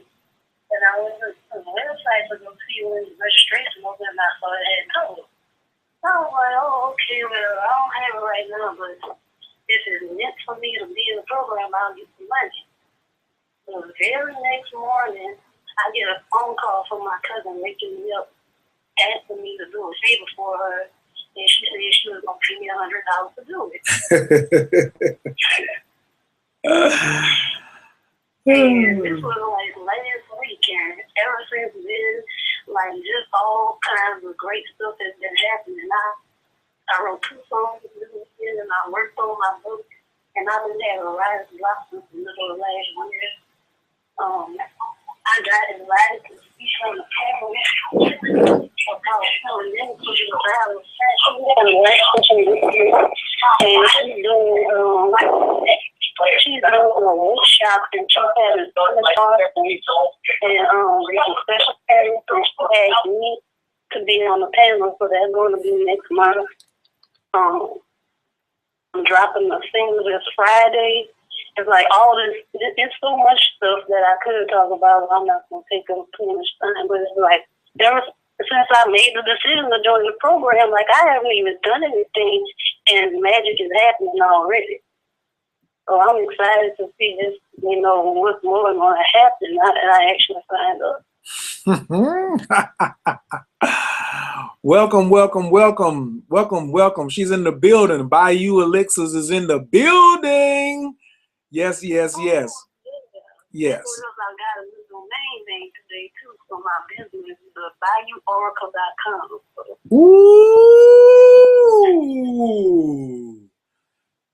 And I went to the website to go see when the registration was, and I saw it had code. So I was like, oh, okay, well, I don't have it right now, but if it's meant for me to be in the program, I'll get some money. So the very next morning, I get a phone call from my cousin waking me up, asking me to do a favor for her, and she said she was going to pay me $100 to do it. And this was last week, and ever since then, just all kinds of great stuff has been happening. I wrote 2 songs this weekend, and I worked on my book, and I've been having a rise and drop since the middle of last year. I got invited to speak on the panel about telling them to do about fashion and she's doing art and some special parents asked me to be on the panel, so that's going to be next month. I'm dropping the single this Friday. It's like all this, it's so much stuff that I could talk about. I'm not going to take up too much time, but it's like, since I made the decision to join the program, like I haven't even done anything, and magic is happening already. So I'm excited to see this, what's more going to happen now that I actually signed up. Welcome, welcome, welcome, welcome, welcome. She's in the building. Bayou Elixirs is in the building. Yes, yes, yes. Yes. I got a new domain name today too for my business, the VictoryIsOurs.com.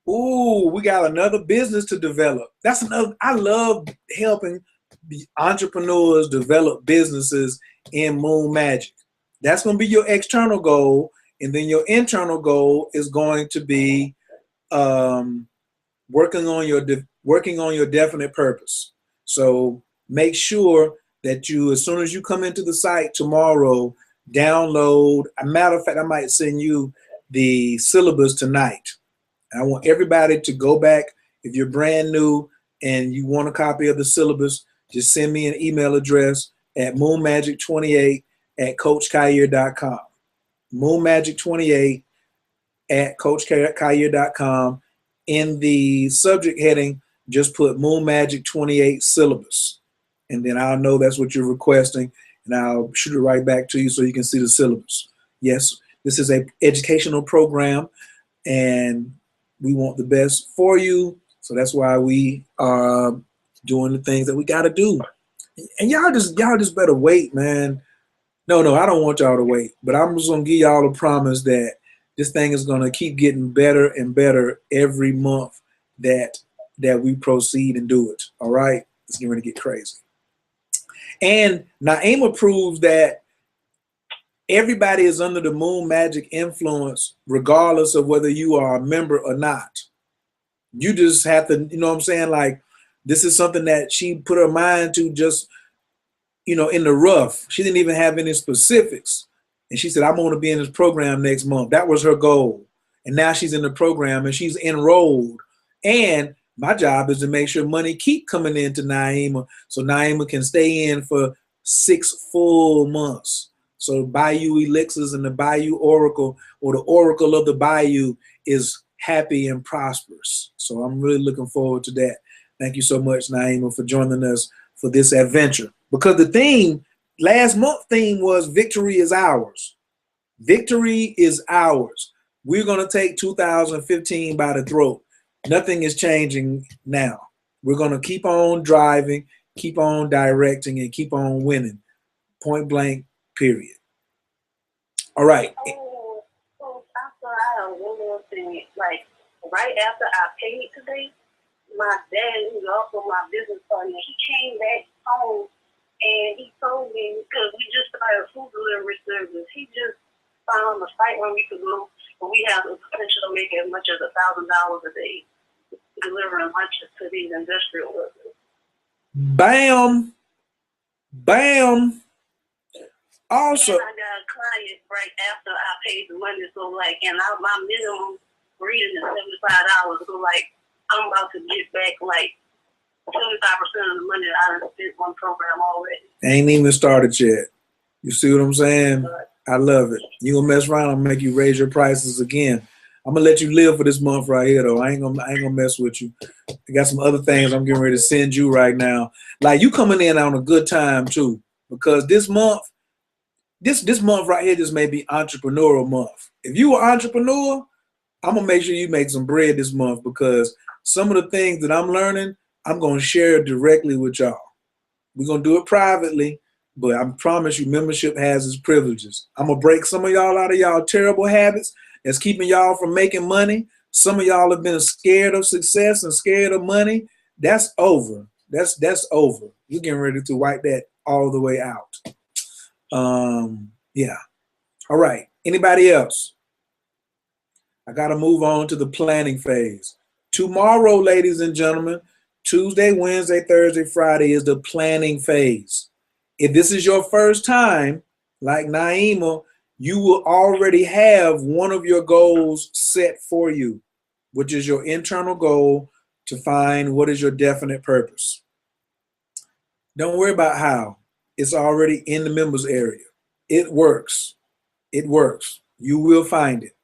Ooh, we got another business to develop. That's another. I love helping the entrepreneurs develop businesses in Moon Magic. That's going to be your external goal, and then your internal goal is going to be working on your definite purpose. So make sure that you, as soon as you come into the site tomorrow, download. A matter of fact, I might send you the syllabus tonight. I want everybody to go back. If you're brand new and you want a copy of the syllabus, just send me an email address at moonmagic28@coachkhayir.com. moonmagic28@coachkhayir.com. In the subject heading, just put Moon Magic 28 syllabus, and then I'll know that's what you're requesting, and I'll shoot it right back to you so you can see the syllabus. Yes, this is an educational program, and we want the best for you, so that's why we are doing the things that we got to do. And y'all just better wait, man. No, I don't want y'all to wait, but I'm just gonna give y'all a promise that this thing is gonna keep getting better and better every month that we proceed and do it. All right, it's getting ready to get crazy. And Naima proves that everybody is under the Moon Magic influence, regardless of whether you are a member or not. You just have to, you know what I'm saying? Like, this is something that she put her mind to just, in the rough. She didn't even have any specifics. And she said, I'm going to be in this program next month. That was her goal. And now she's in the program and she's enrolled. And my job is to make sure money keep coming into Naima so Naima can stay in for 6 full months. So Bayou Elixirs and the Bayou Oracle, or the Oracle of the Bayou, is happy and prosperous. So I'm really looking forward to that. Thank you so much, Naima, for joining us for this adventure. Because the theme, last month theme was Victory is Ours. Victory is ours. We're going to take 2015 by the throat. Nothing is changing now. We're going to keep on driving, keep on directing, and keep on winning. Point blank, period. All right. So I have one more thing. Like, right after I paid today, my dad, who's also my business partner, he came back home and he told me, because we just started a food delivery service, he just found a site where we could go, but we have the potential to make as much as $1,000 a day delivering lunches to these industrial workers. Bam. Bam. Also, and I got a client right after I paid the money, so like, and my minimum reading is $75, so like, I'm about to get back like 75% of the money that I done spent on program already. Ain't even started yet. You see what I'm saying? I love it. You gonna mess around, I'll make you raise your prices again. I'm gonna let you live for this month right here, though. I ain't gonna mess with you. I got some other things I'm getting ready to send you right now. Like, you coming in on a good time too, because this month right here just may be entrepreneurial month. If you are an entrepreneur, I'm gonna make sure you make some bread this month, because some of the things that I'm learning, I'm gonna share directly with y'all. We're gonna do it privately, but I promise you, membership has its privileges. I'm gonna break some of y'all out of y'all terrible habits that's keeping y'all from making money. Some of y'all have been scared of success and scared of money. That's over. That's over. We're getting ready to wipe that all the way out. Yeah. All right. Anybody else? I got to move on to the planning phase. Tomorrow, ladies and gentlemen, Tuesday, Wednesday, Thursday, Friday is the planning phase. If this is your first time, like Naima, you will already have one of your goals set for you, which is your internal goal to find what is your definite purpose. Don't worry about how. It's already in the members area. It works. It works. You will find it.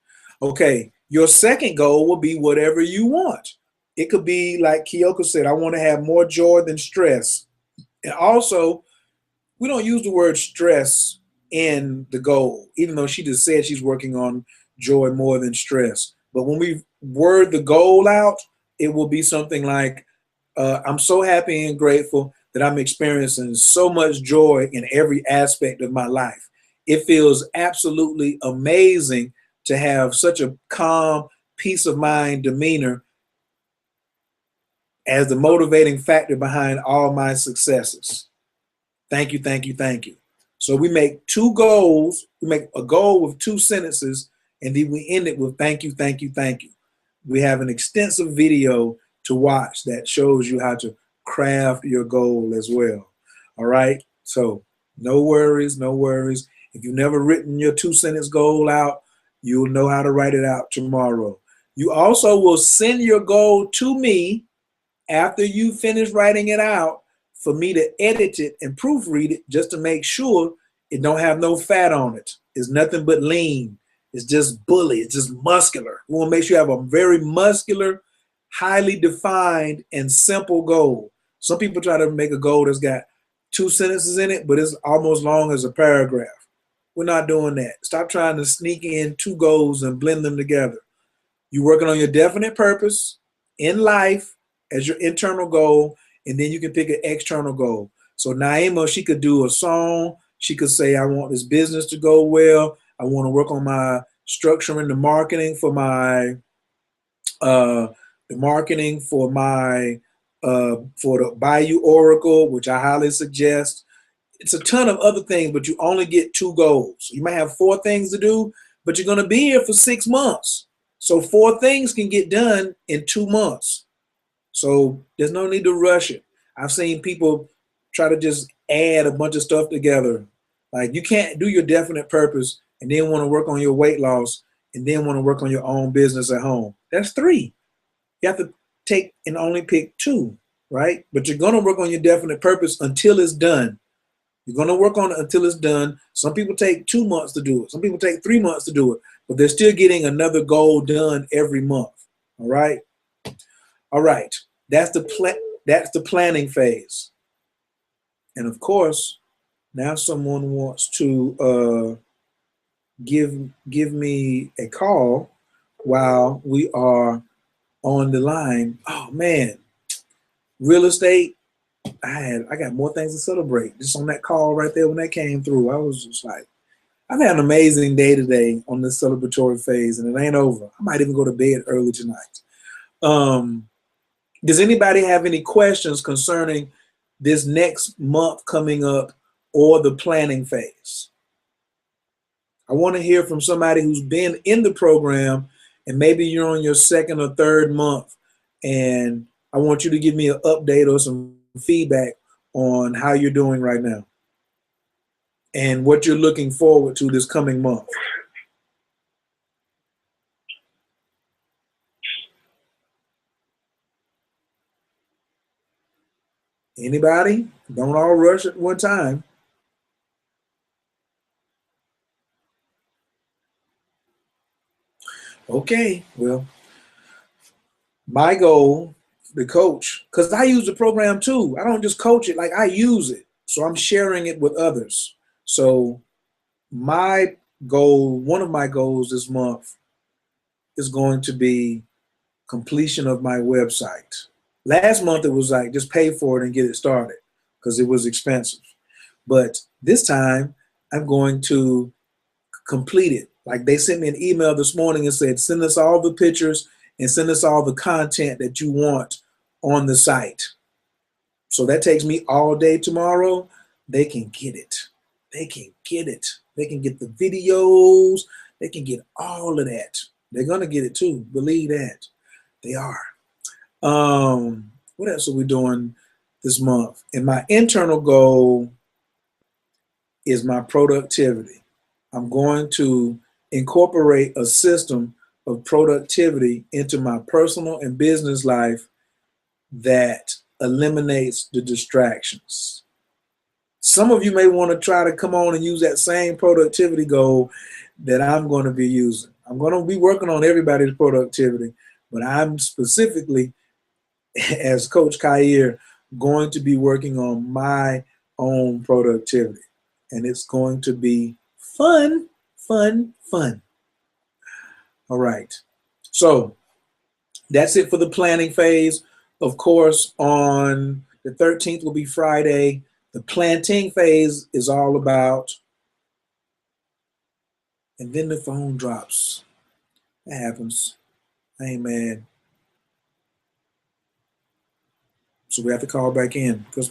Okay, your second goal will be whatever you want. It could be like Kyoko said, I want to have more joy than stress. And also, we don't use the word stress in the goal, even though she just said she's working on joy more than stress. But when we word the goal out, it will be something like, I'm so happy and grateful that I'm experiencing so much joy in every aspect of my life. It feels absolutely amazing to have such a calm, peace of mind demeanor as the motivating factor behind all my successes. Thank you, thank you, thank you. So we make two goals. We make a goal with two sentences, and then we end it with thank you, thank you, thank you. We have an extensive video to watch that shows you how to craft your goal as well. All right. So no worries, no worries. If you've never written your 2-sentence goal out, you'll know how to write it out tomorrow. You also will send your goal to me after you finish writing it out for me to edit it and proofread it just to make sure it don't have no fat on it. It's nothing but lean. It's just bully. It's just muscular. We want to make sure you have a very muscular, highly defined, and simple goal. Some people try to make a goal that's got 2 sentences in it, but it's almost long as a paragraph. We're not doing that. Stop trying to sneak in 2 goals and blend them together. You're working on your definite purpose in life as your internal goal, and then you can pick an external goal. So Naima, she could do a song. She could say, I want this business to go well. I want to work on my structuring the marketing for my for the Bayou Oracle, which I highly suggest. It's a ton of other things, but you only get 2 goals. You might have 4 things to do, but you're going to be here for 6 months. So 4 things can get done in 2 months. So there's no need to rush it. I've seen people try to just add a bunch of stuff together. Like, you can't do your definite purpose and then want to work on your weight loss and then want to work on your own business at home. That's 3. You have to take and only pick 2, right? But you're going to work on your definite purpose until it's done. You're going to work on it until it's done. Some people take 2 months to do it. Some people take 3 months to do it, but they're still getting another goal done every month. All right. All right. That's the planning phase. And of course, now someone wants to give me a call while we are on the line. Oh man, real estate. I got more things to celebrate. Just on that call right there when that came through, I was just like, I've had an amazing day today on this celebratory phase, and it ain't over. I might even go to bed early tonight. Does anybody have any questions concerning this next month coming up or the planning phase? I want to hear from somebody who's been in the program and maybe you're on your 2nd or 3rd month, and I want you to give me an update or some feedback on how you're doing right now and what you're looking forward to this coming month. Anybody? Don't all rush at one time. Okay, well, my goal, the coach, because I use the program too. I don't just coach it, like I use it. So I'm sharing it with others. So my goal, one of my goals this month is going to be completion of my website. Last month it was like just pay for it and get it started because it was expensive. But this time I'm going to complete it. Like, they sent me an email this morning and said, send us all the pictures and send us all the content that you want on the site. So that takes me all day tomorrow. They can get it. They can get it. They can get the videos. They can get all of that. They're going to get it too. Believe that. They are. What else are we doing this month? And my internal goal is my productivity. I'm going to incorporate a system of productivity into my personal and business life that eliminates the distractions. Some of you may want to try to come on and use that same productivity goal that I'm going to be using. I'm going to be working on everybody's productivity, but I'm specifically, as Coach Khayr, going to be working on my own productivity. And it's going to be fun, fun, fun. All right. So that's it for the planning phase. Of course, on the 13th will be Friday. The planting phase is all about, and then the phone drops. That happens. I ain't mad. So we have to call back in because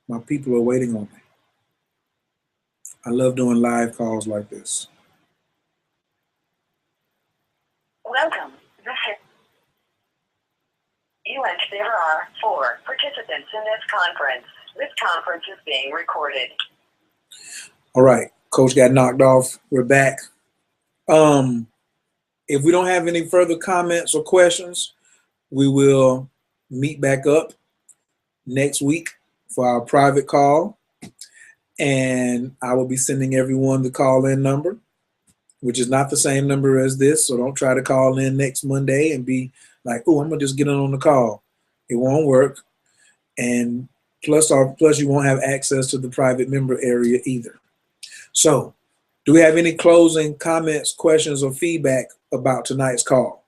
my people are waiting on me. I love doing live calls like this. Welcome. There are 4 participants in this conference. This conference is being recorded. All right. Coach got knocked off. We're back. If we don't have any further comments or questions, we will meet back up next week for our private call. And I will be sending everyone the call-in number, which is not the same number as this. So don't try to call in next Monday and be like, oh, I'm going to just get on the call. It won't work. And plus you won't have access to the private member area either. So do we have any closing comments, questions, or feedback about tonight's call?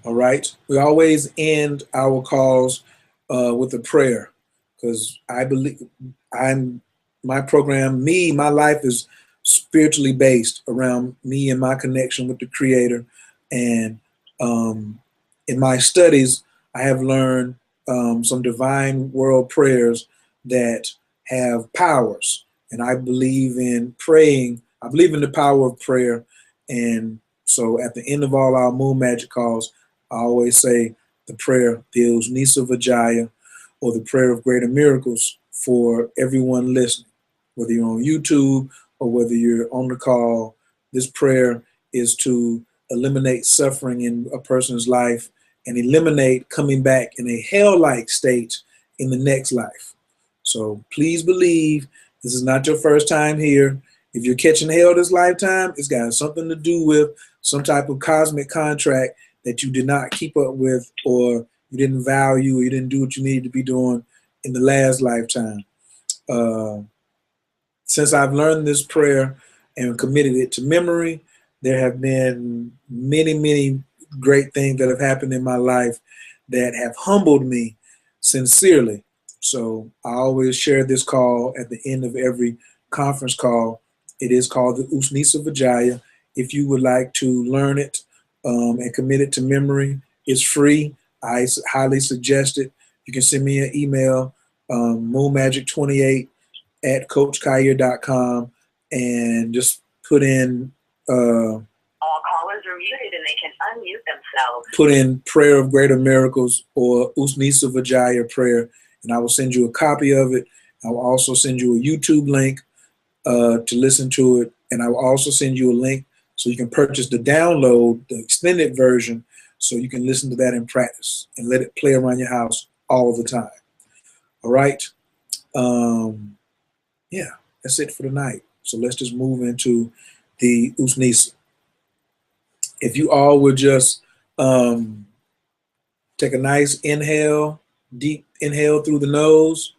All right. We always end our calls with a prayer because I believe my life is spiritually based around me and my connection with the Creator. And in my studies, I have learned some divine world prayers that have powers. And I believe in praying. I believe in the power of prayer. And so at the end of all our Moon Magic calls, I always say the prayer, Deus Nisa Vijaya, or the prayer of greater miracles for everyone listening, whether you're on YouTube or whether you're on the call. This prayer is to eliminate suffering in a person's life and eliminate coming back in a hell-like state in the next life. So please believe this is not your first time here. If you're catching hell this lifetime, it's got something to do with some type of cosmic contract that you did not keep up with, or you didn't value, or you didn't do what you needed to be doing in the last lifetime. Since I've learned this prayer and committed it to memory, there have been many, many great things that have happened in my life that have humbled me sincerely. So I always share this call at the end of every conference call. It is called the Usnisa Vijaya. If you would like to learn it and commit it to memory, it's free. I highly suggest it. You can send me an email, moonmagic28 at coachkhayr.com, and just put in all callers are muted and they can unmute themselves. Put in prayer of greater miracles or Usnisa Vijaya prayer, and I will send you a copy of it. I will also send you a YouTube link to listen to it, and I will also send you a link so you can purchase the download, the extended version, so you can listen to that in practice and let it play around your house all the time. All right. Yeah, that's it for tonight. So let's just move into the Usnisa. If you all would just take a nice inhale, deep inhale through the nose,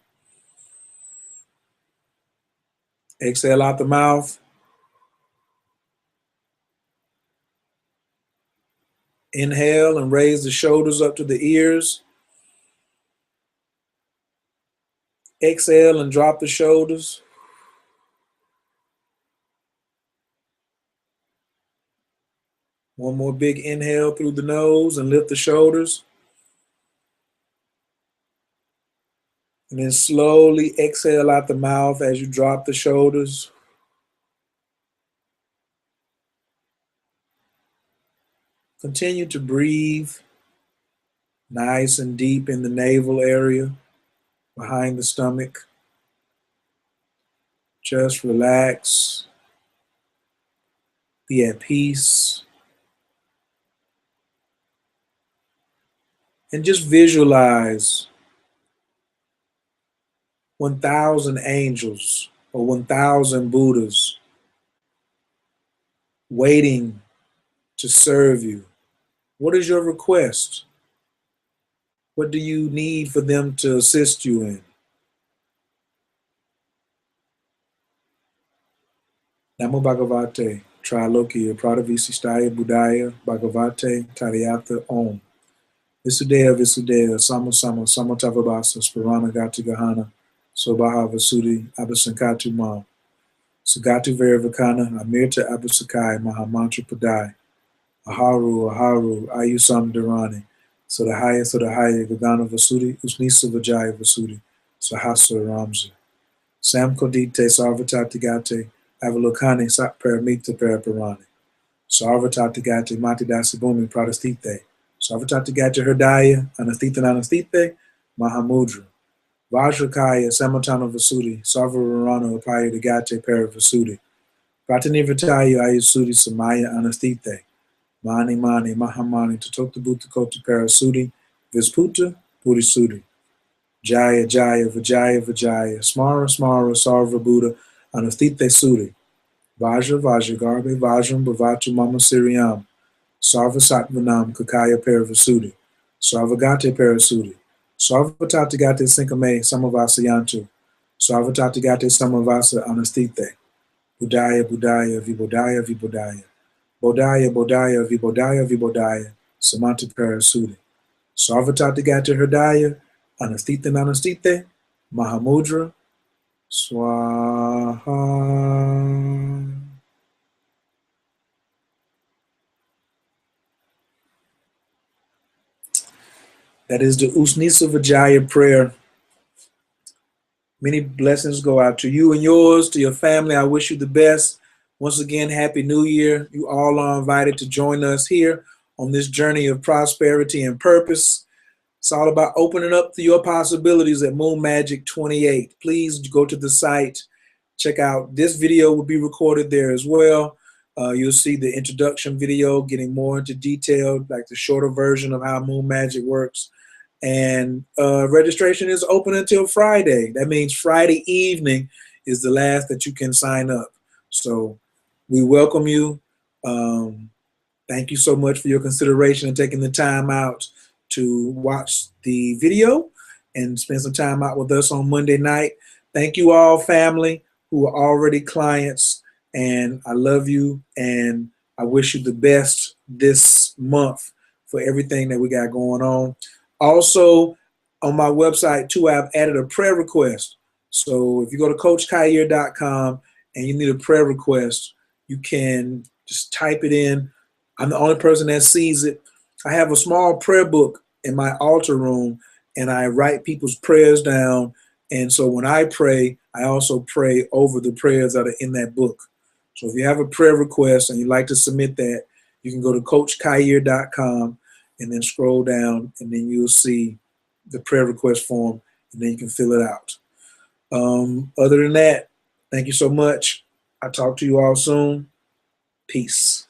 exhale out the mouth. Inhale and raise the shoulders up to the ears. Exhale and drop the shoulders. One more big inhale through the nose and lift the shoulders. And then slowly exhale out the mouth as you drop the shoulders. Continue to breathe nice and deep in the navel area, behind the stomach. Just relax, be at peace, and just visualize 1,000 angels or 1,000 Buddhas waiting to serve you. What is your request? What do you need for them to assist you in? Namo Bhagavate, Trilokya, Pradavishistaya Buddhaya, Bhagavate, Tariyatha Om. Visudeha Visudeha, Sama Sama, Samatavabasa, Spirana Gati Gahana, Sobaha Vasudi, Abasankatu Mam. Sugatu Veravakana, Amirta Abusakai, Mahamantra Padai, Aharu, Aharu, Ayusam Dharani, Sodahaya, Gagana Vasudi, Usnisa Vajaya Vasudi, Sahasa Ramza. Sam Kodite, Sarvatatigate, Avalokane, Paramita Paraparani, Sarvatatigate, Matidasi Bhumi, Pradastite, Sarvatatigate Herdaya, Anastite, Mahamudra, Vajrakaya, Samatana Vasudi, Sarvarana, Apaya Digate, Paravasudi, Pratanivataya, Ayasudi, Samaya, Anastite, Mani Mani, Mahamani, Tatokta Bhuta Kota Parasudi, Visputa, Purisudi. Jaya Jaya Vijaya Vijaya Smara Smara Sarva Buddha Anastite Suri Vajra Vajra Garbe Vajram Bhavatu Mama Siriyam Sarva Satvanam Kakaya Paravasudi Sarvagate Parasudi Sarvatatigate Sinkame Samavasayantu Sarvatatigate Samavasa Anastite Budaya Budaya Vibodaya Vibodaya Bodaya Bodaya Vibodaya Vibodaya Samanta Parasudi Sarvatatigate Herdaya Anastite, Mahamudra, Swaha. That is the Usnisa Vajaya prayer. Many blessings go out to you and yours, to your family. I wish you the best. Once again, Happy New Year. You all are invited to join us here on this journey of prosperity and purpose. It's all about opening up to your possibilities at Moon Magic 28. Please go to the site, check out this video will be recorded there as well. You'll see the introduction video getting more into detail, like the shorter version of how Moon Magic works. And registration is open until Friday. That means Friday evening is the last that you can sign up. So we welcome you. Thank you so much for your consideration and taking the time out to watch the video and spend some time out with us on Monday night. Thank you all, family, who are already clients, and I love you, and I wish you the best this month for everything that we got going on. Also, on my website, too, I've added a prayer request. So if you go to CoachKair.com and you need a prayer request, you can just type it in. I'm the only person that sees it. I have a small prayer book in my altar room, and I write people's prayers down. And so when I pray, I also pray over the prayers that are in that book. So if you have a prayer request and you'd like to submit that, you can go to CoachKair.com and then scroll down, and then you'll see the prayer request form, and then you can fill it out. Other than that, thank you so much. I'll talk to you all soon. Peace.